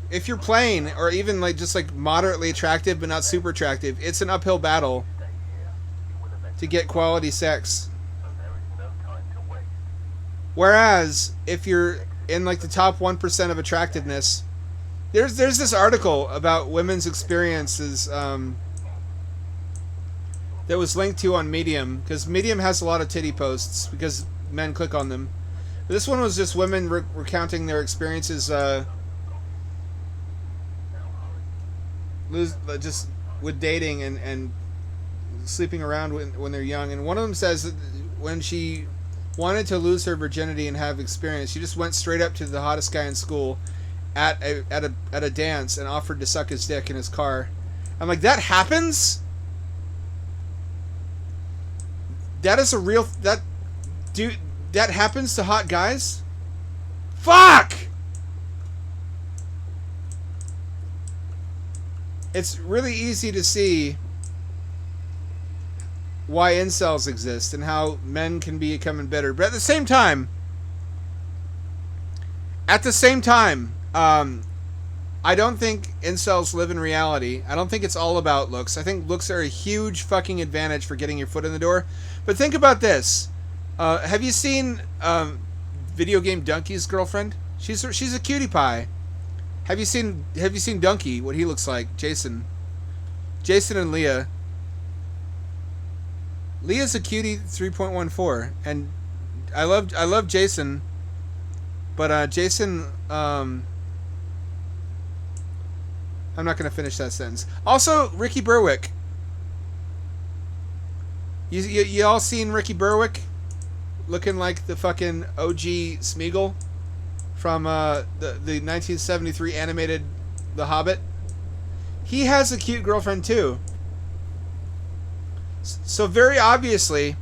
If you're plain or even like just like moderately attractive but not super attractive, it's an uphill battle to get quality sex. Whereas if you're in like the top 1% of attractiveness, there's this article about women's experiences that was linked to on Medium, because Medium has a lot of titty posts because men click on them. But this one was just women recounting their experiences just with dating and sleeping around when they're young. And one of them says that when she wanted to lose her virginity and have experience, she just went straight up to the hottest guy in school at a dance and offered to suck his dick in his car. I'm like, that happens? That is a real... That happens to hot guys? Fuck! It's really easy to see why incels exist and how men can be becoming better. But at the same time, I don't think incels live in reality. I don't think it's all about looks. I think looks are a huge fucking advantage for getting your foot in the door. But think about this. Have you seen video game Donkey's girlfriend? She's a cutie pie. Have you seen Donkey? What he looks like? Jason and Leah. Leah's a cutie 3.14, and I love Jason, but Jason. I'm not gonna finish that sentence. Also, Ricky Berwick. You all seen Ricky Berwick? Looking like the fucking OG Smeagol from the 1973 animated The Hobbit. He has a cute girlfriend too. So very obviously,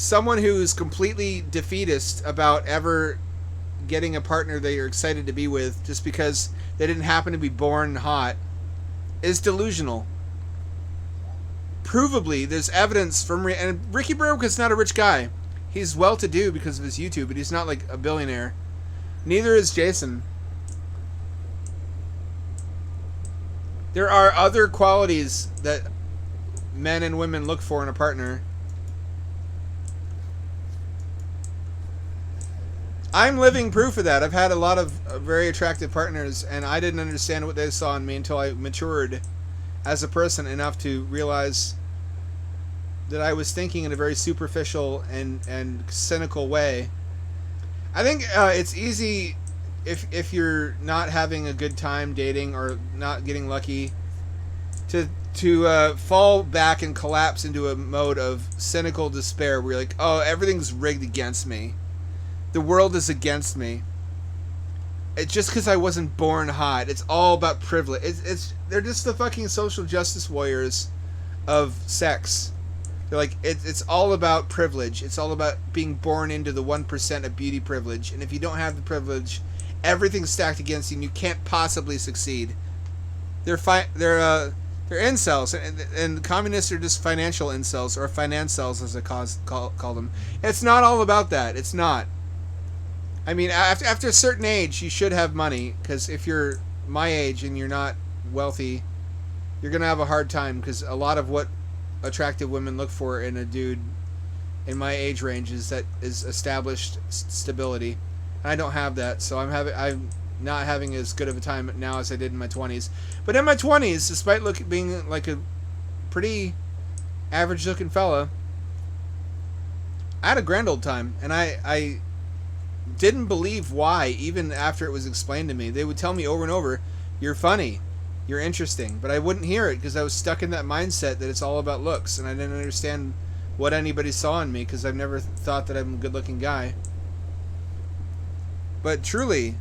someone who's completely defeatist about ever getting a partner that you're excited to be with just because they didn't happen to be born hot is delusional. Provably, there's evidence from... and Ricky Berwick's not a rich guy. He's well-to-do because of his YouTube, but he's not like a billionaire. Neither is Jason. There are other qualities that men and women look for in a partner. I'm living proof of that. I've had a lot of very attractive partners, and I didn't understand what they saw in me until I matured as a person enough to realize that I was thinking in a very superficial and cynical way. I think it's easy if you're not having a good time dating or not getting lucky to fall back and collapse into a mode of cynical despair where you're like, oh, everything's rigged against me. The world is against me. It's just because I wasn't born hot. It's all about privilege. They're just the fucking social justice warriors of sex. They're like, it's all about privilege. It's all about being born into the 1% of beauty privilege. And if you don't have the privilege, everything's stacked against you and you can't possibly succeed. They're incels, and communists are just financial incels, or financels as they call them. It's not all about that. It's not. I mean, after a certain age, you should have money, because if you're my age and you're not wealthy, you're going to have a hard time, because a lot of what attractive women look for in a dude in my age range is established stability. And I don't have that, so I'm not having as good of a time now as I did in my 20s. But in my 20s, despite being like a pretty average-looking fella, I had a grand old time, and I didn't believe why, even after it was explained to me. They would tell me over and over, you're funny, you're interesting, but I wouldn't hear it because I was stuck in that mindset that it's all about looks, and I didn't understand what anybody saw in me because I've never thought that I'm a good-looking guy. But truly,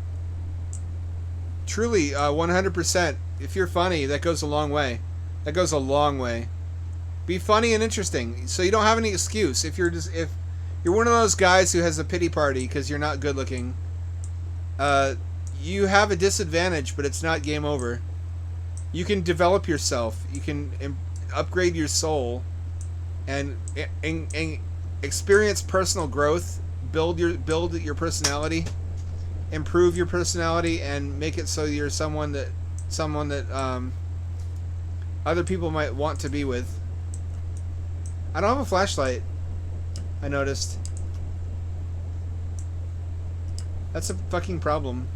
100%, if you're funny, that goes a long way. That goes a long way. Be funny and interesting, so you don't have any excuse. If you're one of those guys who has a pity party because you're not good looking, you have a disadvantage, but it's not game over. You can develop yourself. You can upgrade your soul and experience personal growth, build your personality, improve your personality, and make it so you're someone that other people might want to be with. I don't have a flashlight, I noticed. That's a fucking problem.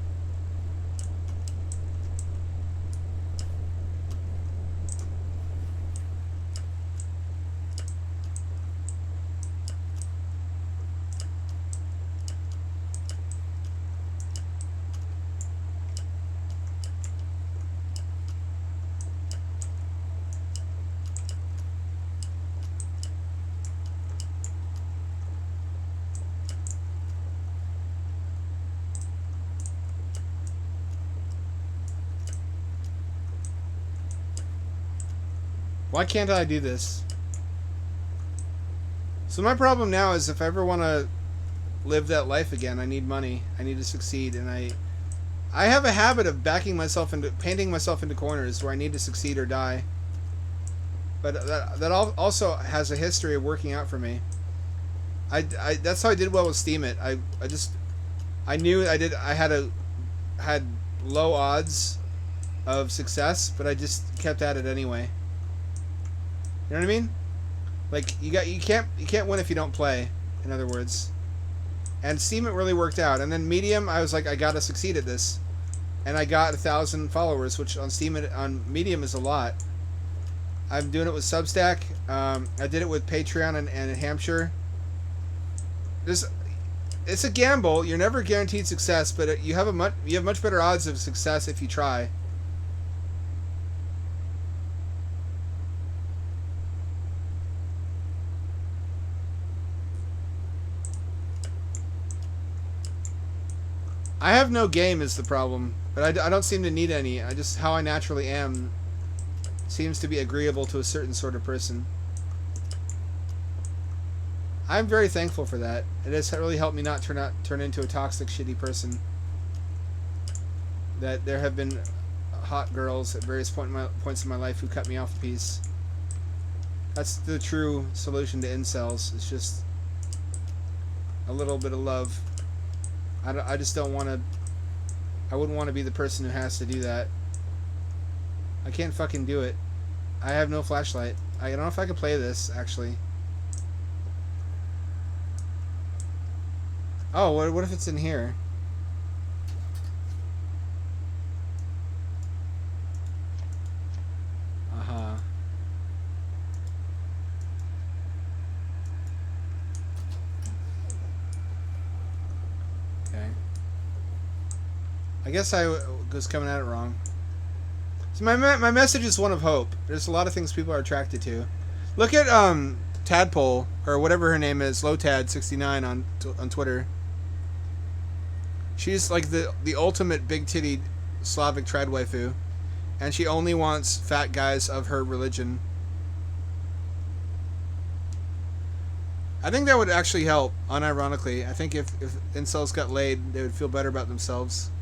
Why can't I do this? So my problem now is if I ever want to live that life again, I need money. I need to succeed, and I have a habit of painting myself into corners where I need to succeed or die. But that also has a history of working out for me. That's how I did well with Steam It. I knew I had low odds of success, but I just kept at it anyway. You know what I mean? Like you can't win if you don't play, in other words. And Steam It really worked out. And then Medium, I was like, I gotta succeed at this. And I got 1,000 followers, which on Medium is a lot. I'm doing it with Substack. I did it with Patreon and Hampshire. It's a gamble. You're never guaranteed success, but you have much better odds of success if you try. I have no game is the problem, but I don't seem to need any. How I naturally am seems to be agreeable to a certain sort of person. I'm very thankful for that. It has really helped me not turn into a toxic, shitty person. That there have been hot girls at various points in my life who cut me off a piece. That's the true solution to incels. It's just a little bit of love. I just don't want to... I wouldn't want to be the person who has to do that. I can't fucking do it. I have no flashlight. I don't know if I could play this, actually. Oh, what if it's in here? Uh-huh. Okay. I guess I was coming at it wrong. So my message is one of hope. There's a lot of things people are attracted to. Look at Tadpole, or whatever her name is, Lowtad69 on Twitter. She's like the ultimate big titty Slavic trad waifu, and she only wants fat guys of her religion. I think that would actually help, unironically. I think if incels got laid, they would feel better about themselves.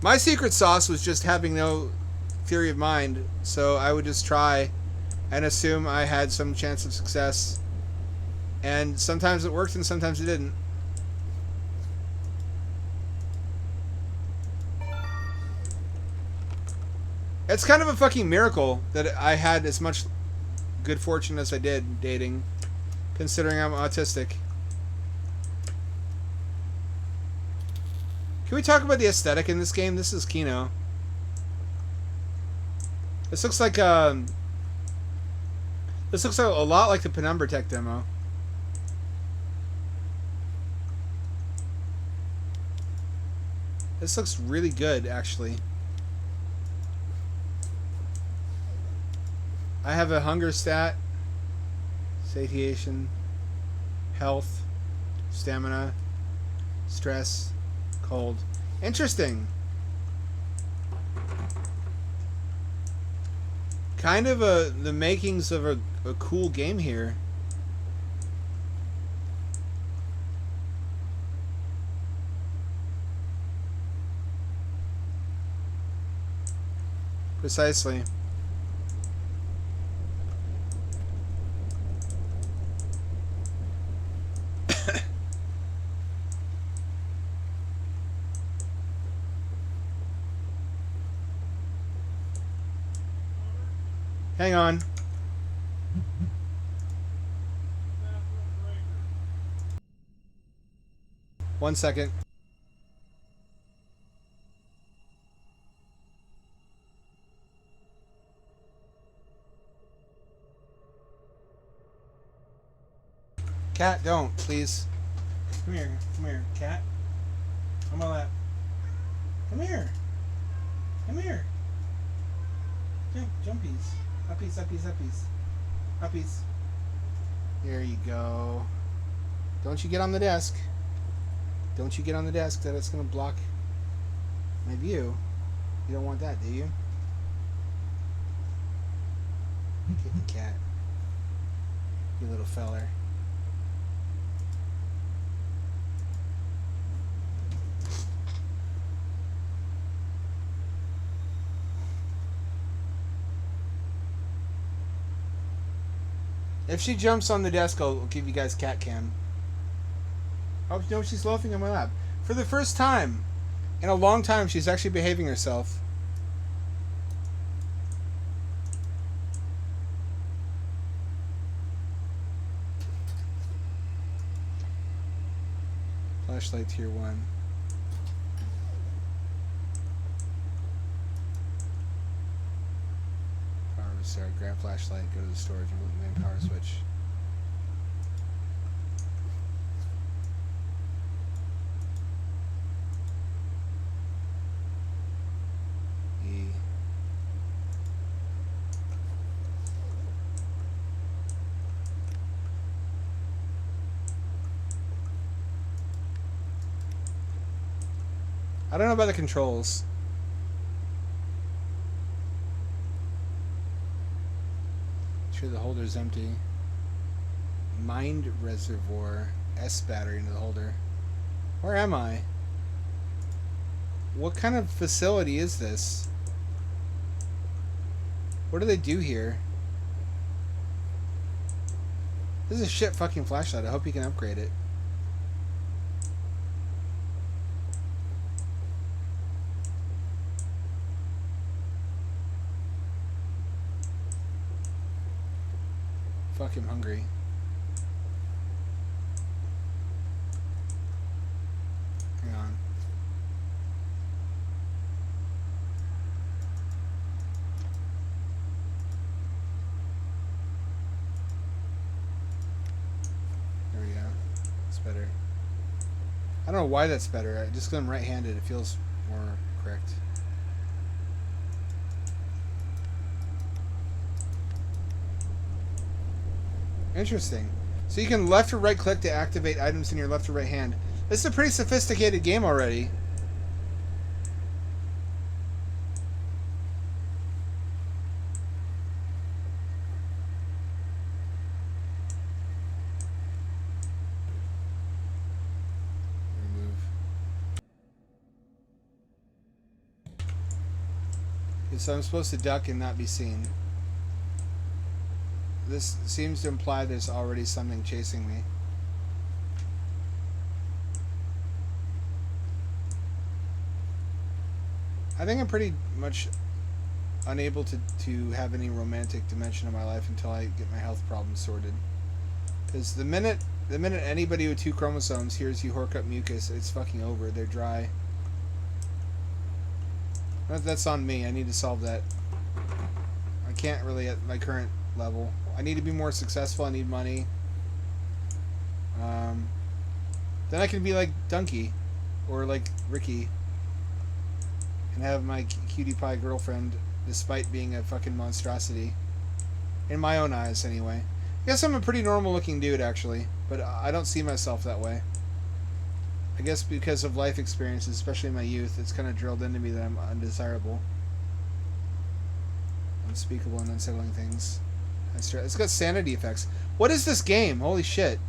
My secret sauce was just having no theory of mind, so I would just try and assume I had some chance of success. And sometimes it worked and sometimes it didn't. It's kind of a fucking miracle that I had as much good fortune as I did dating, considering I'm autistic. Can we talk about the aesthetic in this game? This is Kino. This looks like a lot like the Penumbra Tech demo. This looks really good, actually. I have a hunger stat, satiation, health, stamina, stress, cold. Interesting. Kind of the makings of a cool game here. Precisely. Hang on. One second. Cat, don't, please. Come here, cat. On my lap. Come here. Come here. Jumpies. Uppies, uppies, uppies. Uppies. There you go. Don't you get on the desk. Don't you get on the desk, that it's going to block my view. You don't want that, do you? Kitty cat. You little feller. If she jumps on the desk, I'll give you guys cat cam. Oh, no, she's loafing on my lap. For the first time in a long time, she's actually behaving herself. Flashlight tier 1. Power restart. Grab flashlight. Go to the storage. Remove the main power switch. I don't know about the controls. Sure the holder's empty. Mind reservoir. S battery into the holder. Where am I? What kind of facility is this? What do they do here? This is a shit fucking flashlight. I hope you can upgrade it. Fuck, I'm hungry. Hang on. There we go. It's better. I don't know why that's better. Just because I'm right-handed, it feels more correct. Interesting. So you can left or right click to activate items in your left or right hand. This is a pretty sophisticated game already. Remove. Okay, so I'm supposed to duck and not be seen. This seems to imply there's already something chasing me. I think I'm pretty much unable to have any romantic dimension in my life until I get my health problems sorted. Because the minute anybody with 2 chromosomes hears you hork up mucus, it's fucking over. They're dry. That's on me. I need to solve that. I can't really at my current level. I need to be more successful. I need money. Then I can be like Donkey or like Ricky and have my cutie pie girlfriend despite being a fucking monstrosity. In my own eyes, anyway. I guess I'm a pretty normal looking dude, actually, but I don't see myself that way. I guess because of life experiences, especially in my youth, it's kind of drilled into me that I'm undesirable. Unspeakable and unsettling things. It's got sanity effects. What is this game? Holy shit.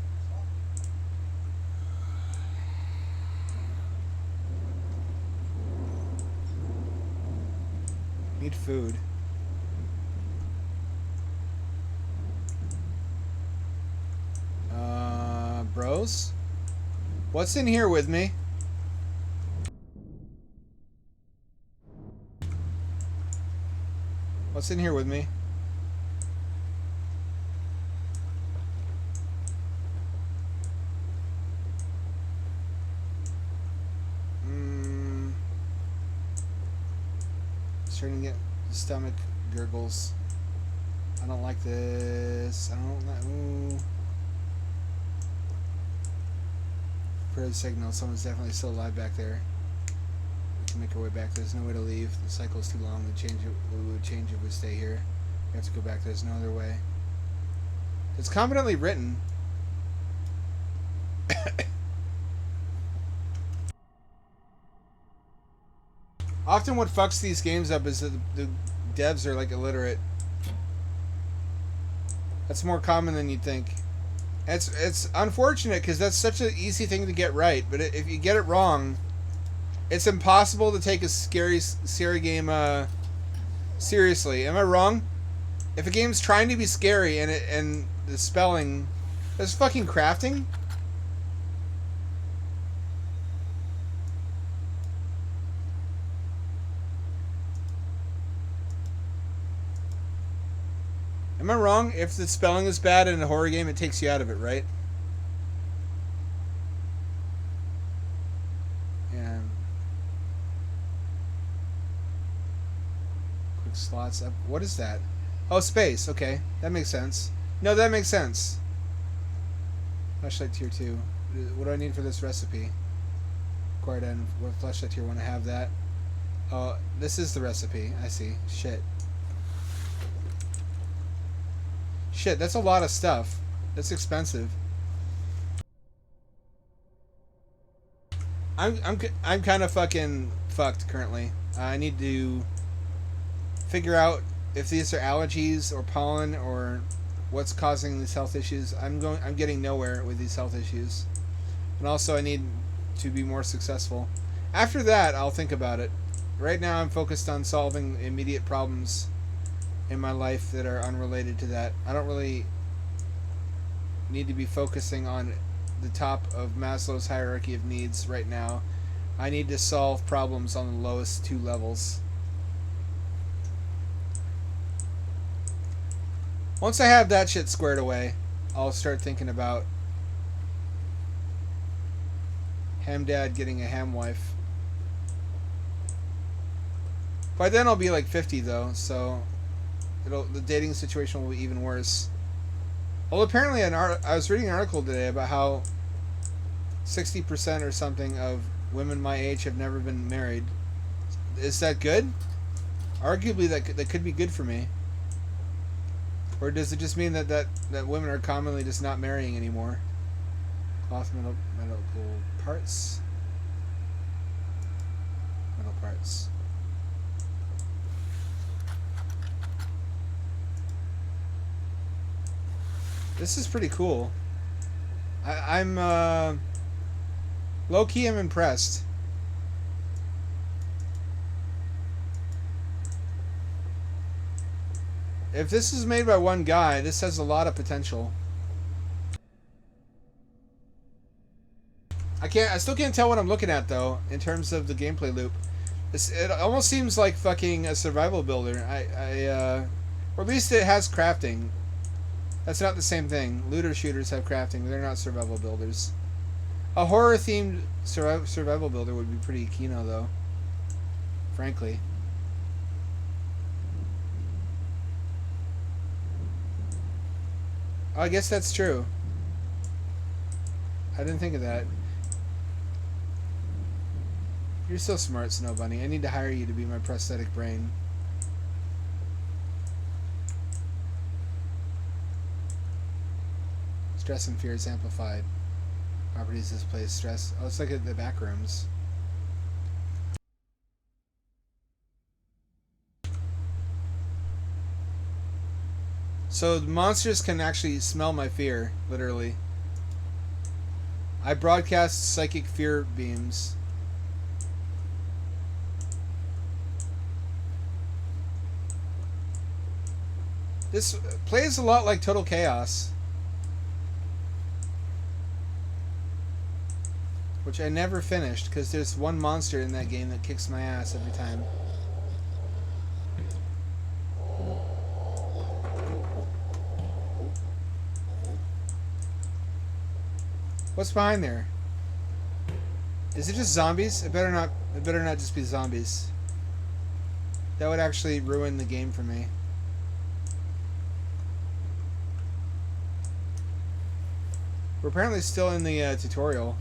Need food. Bros? What's in here with me? What's in here with me? Starting to get stomach gurgles. I don't like this. I don't like. Ooh. Per the signal, someone's definitely still alive back there. We can make our way back. There's no way to leave. The cycle's too long. We would change if we stay here. We have to go back. There's no other way. It's competently written. Often what fucks these games up is that the devs are like illiterate. That's more common than you'd think. It's unfortunate because that's such an easy thing to get right, but if you get it wrong, it's impossible to take a scary game seriously. Am I wrong? If a game's trying to be scary and the spelling, there's fucking crafting. Am I wrong? If the spelling is bad in a horror game, it takes you out of it, right? Yeah. Quick slots up. What is that? Oh, space. Okay. That makes sense. No, that makes sense. Flashlight tier 2. What do I need for this recipe? Required item. What flashlight tier 1? I have that. Oh, this is the recipe. I see. Shit. Shit, that's a lot of stuff. That's expensive. I'm kind of fucking fucked currently. I need to figure out if these are allergies or pollen or what's causing these health issues. I'm getting nowhere with these health issues. And also I need to be more successful. After that, I'll think about it. Right now I'm focused on solving immediate problems in my life that are unrelated to that. I don't really need to be focusing on the top of Maslow's hierarchy of needs right now. I need to solve problems on the lowest 2 levels. Once I have that shit squared away, I'll start thinking about ham dad getting a ham wife. By then I'll be like 50 though, so the dating situation will be even worse. Well, apparently I was reading an article today about how 60% or something of women my age have never been married. Is that good? Arguably that could be good for me. Or does it just mean that women are commonly just not marrying anymore? Cloth medical parts. Metal parts. This is pretty cool. I'm low-key I'm impressed. If this is made by one guy, this has a lot of potential. I still can't tell what I'm looking at though, in terms of the gameplay loop. It almost seems like fucking a survival builder. Or at least it has crafting. That's not the same thing. Looter shooters have crafting, but they're not survival builders. A horror-themed survival builder would be pretty kino, though. Frankly. Oh, I guess that's true. I didn't think of that. You're so smart, Snow Bunny. I need to hire you to be my prosthetic brain. Stress and fear is amplified. Properties display stress. Oh, it's like at the back rooms. So the monsters can actually smell my fear, literally. I broadcast psychic fear beams. This plays a lot like Total Chaos. Which I never finished, because there's one monster in that game that kicks my ass every time. What's behind there? Is it just zombies? It better not just be zombies. That would actually ruin the game for me. We're apparently still in the tutorial.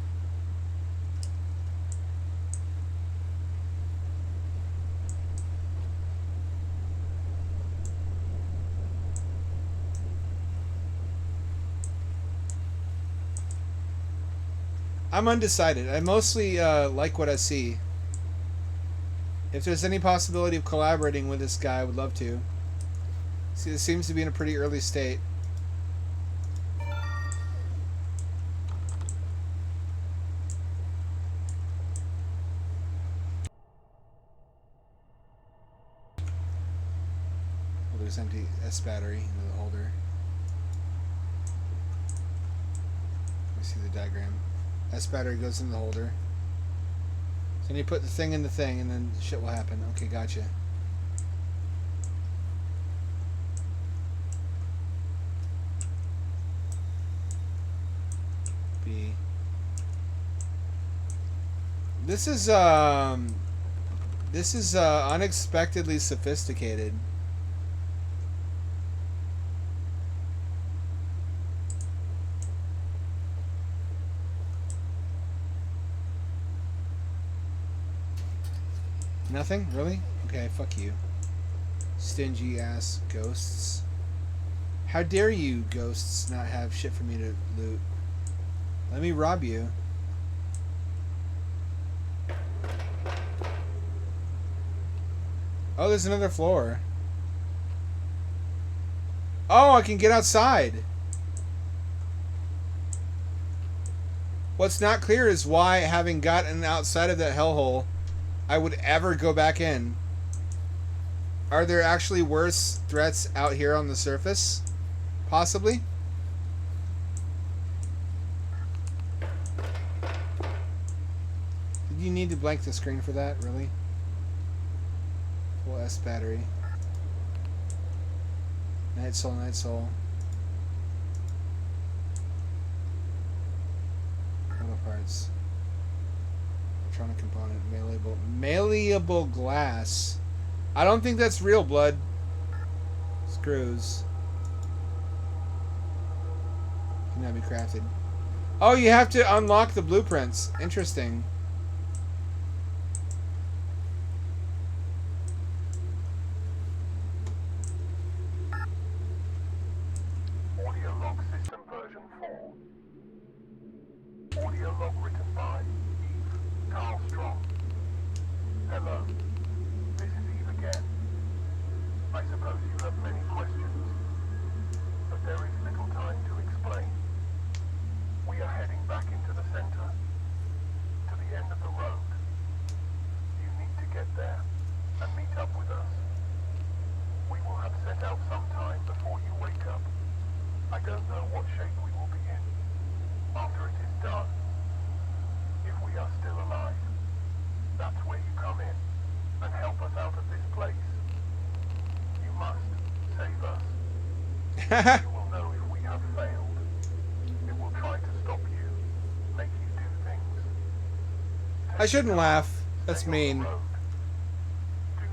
I'm undecided. I mostly like what I see. If there's any possibility of collaborating with this guy, I would love to. See, this seems to be in a pretty early state. Well, there's empty S battery in the holder. Let me see the diagram. S battery goes in the holder. So then you put the thing in the thing, and then shit will happen. Okay, gotcha. B. This is unexpectedly sophisticated. Nothing? Really? Okay, fuck you. Stingy ass ghosts. How dare you, ghosts, not have shit for me to loot? Let me rob you. Oh, there's another floor. Oh, I can get outside. What's not clear is why, having gotten outside of that hellhole, I would ever go back in. Are there actually worse threats out here on the surface? Possibly? Did you need to blank the screen for that? Really? Full S battery. Night Soul, Night Soul. Auto parts. Electronic component. Malleable glass. I don't think that's real, blood. Screws. Cannot be crafted. Oh, you have to unlock the blueprints. Interesting. Audio log system version 4. Audio log written by Eve Carl Strong. Hello. This is Eve again. I suppose you have many questions, but there is little time to explain. We are heading back into the center, to the end of the road. You need to get there and meet up with us. We will have set out sometime before you wake up. I don't know what shape we will be in after it is done. If we are still alive, that's where you come in and help us out of this place. You must save us. You will know if we have failed. It will try to stop you, make you do things. I shouldn't laugh. That's mean. Do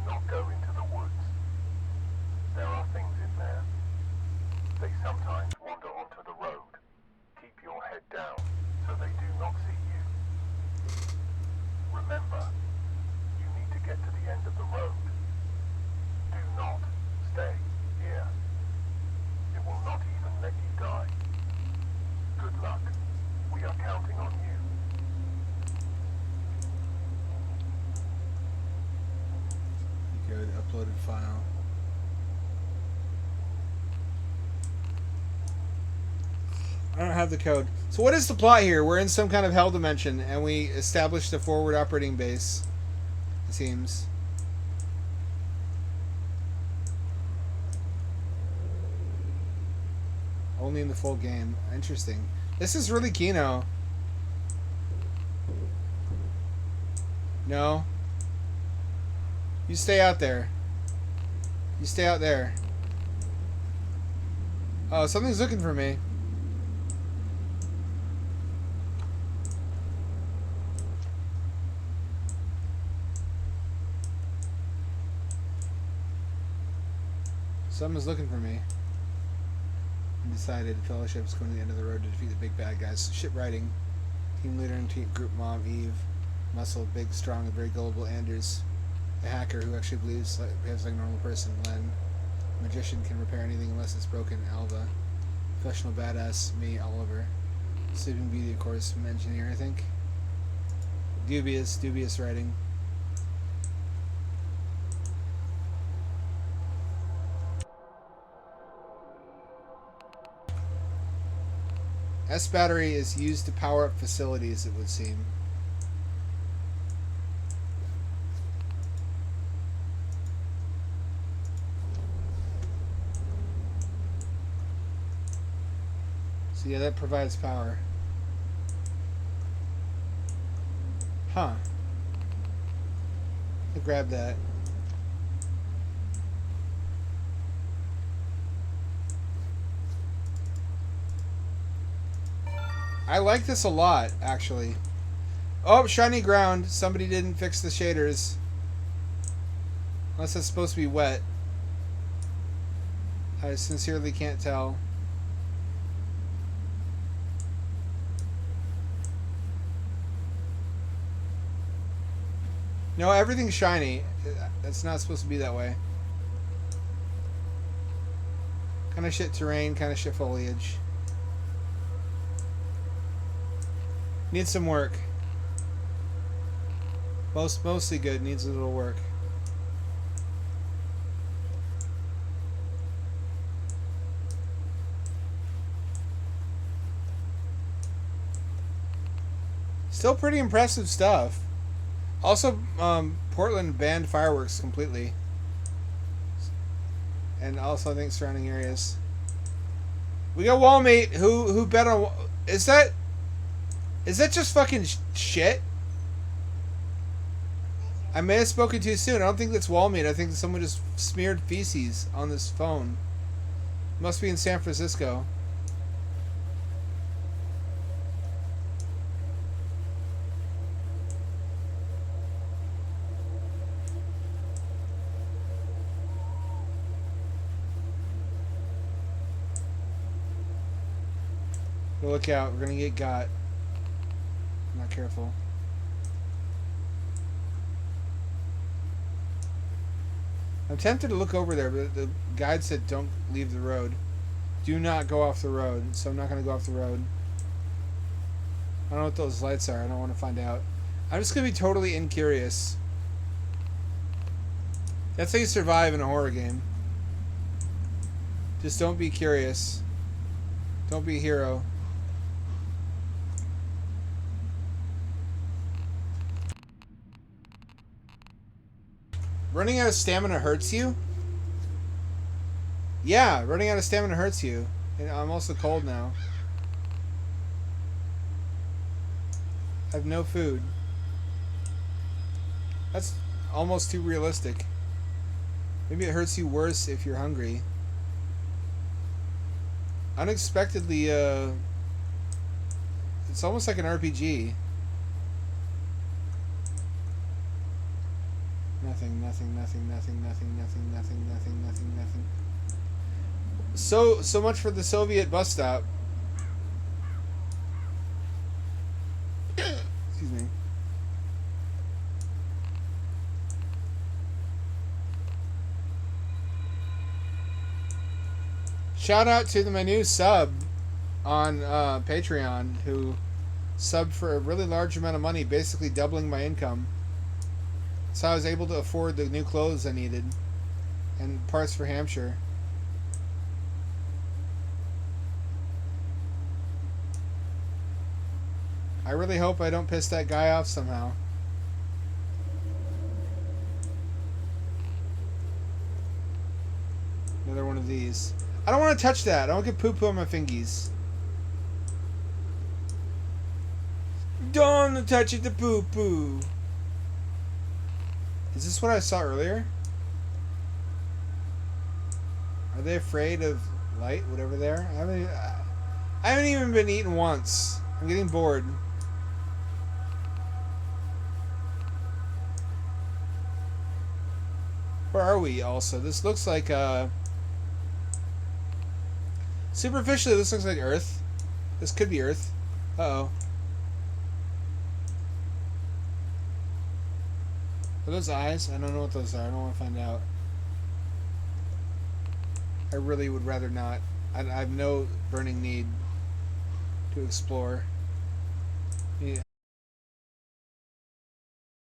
not go into the woods. There are things in there. They sometimes wander onto the road. Keep your head down so they do not see you. Remember, you need to get to the end of the road. Do not stay here. It will not even let you die. Good luck. We are counting on you. Go to the uploaded file. I don't have the code. So what is the plot here? We're in some kind of hell dimension, and we established a forward operating base. It seems. Only in the full game. Interesting. This is really Kino. No. You stay out there. You stay out there. Oh, something's looking for me. Someone's looking for me. Decided Fellowship's going to the end of the road to defeat the big bad guys. Ship riding. Team leader and team group mom, Eve. Muscle, big, strong, and very gullible Anders. A hacker who actually behaves like a normal person, Len. Magician, can repair anything unless it's broken, Alva. Professional badass, me, Oliver. Sleeping Beauty, of course, from engineer, I think. Dubious writing. S battery is used to power up facilities, it would seem. So yeah, that provides power. Huh. I'll grab that. I like this a lot, actually. Oh, shiny ground. Somebody didn't fix the shaders. Unless it's supposed to be wet. I sincerely can't tell. No, everything's shiny. That's not supposed to be that way. Kind of shit terrain, kind of shit foliage. Needs some work. Mostly good. Needs a little work. Still pretty impressive stuff. Also, Portland banned fireworks completely. And also, I think surrounding areas. We got Wallmate who bet on. Is that just fucking shit? I may have spoken too soon. I don't think that's Wallmate. I think someone just smeared feces on this phone. Must be in San Francisco. Look out, we're gonna get got. I'm not careful. I'm tempted to look over there, but the guide said don't leave the road. Do not go off the road, so I'm not gonna go off the road. I don't know what those lights are, I don't want to find out. I'm just gonna be totally incurious. That's how you survive in a horror game. Just don't be curious. Don't be a hero. Running out of stamina hurts you? Yeah, running out of stamina hurts you. And I'm also cold now. I have no food. That's almost too realistic. Maybe it hurts you worse if you're hungry. Unexpectedly, it's almost like an RPG. Nothing. So much for the Soviet bus stop. Excuse me. Shout out to my new sub on Patreon who subbed for a really large amount of money, basically doubling my income. So I was able to afford the new clothes I needed and parts for Hampshire. I really hope I don't piss that guy off somehow. Another one of these. I don't want to touch that. I don't get poo-poo on my fingies. Don't touch it, the poo-poo. Is this what I saw earlier? Are they afraid of light, whatever they are? I haven't even been eaten once. I'm getting bored. Where are we also? This looks like superficially this looks like Earth. This could be Earth. Uh-oh. Are those eyes? I don't know what those are. I don't want to find out. I really would rather not. I have no burning need to explore.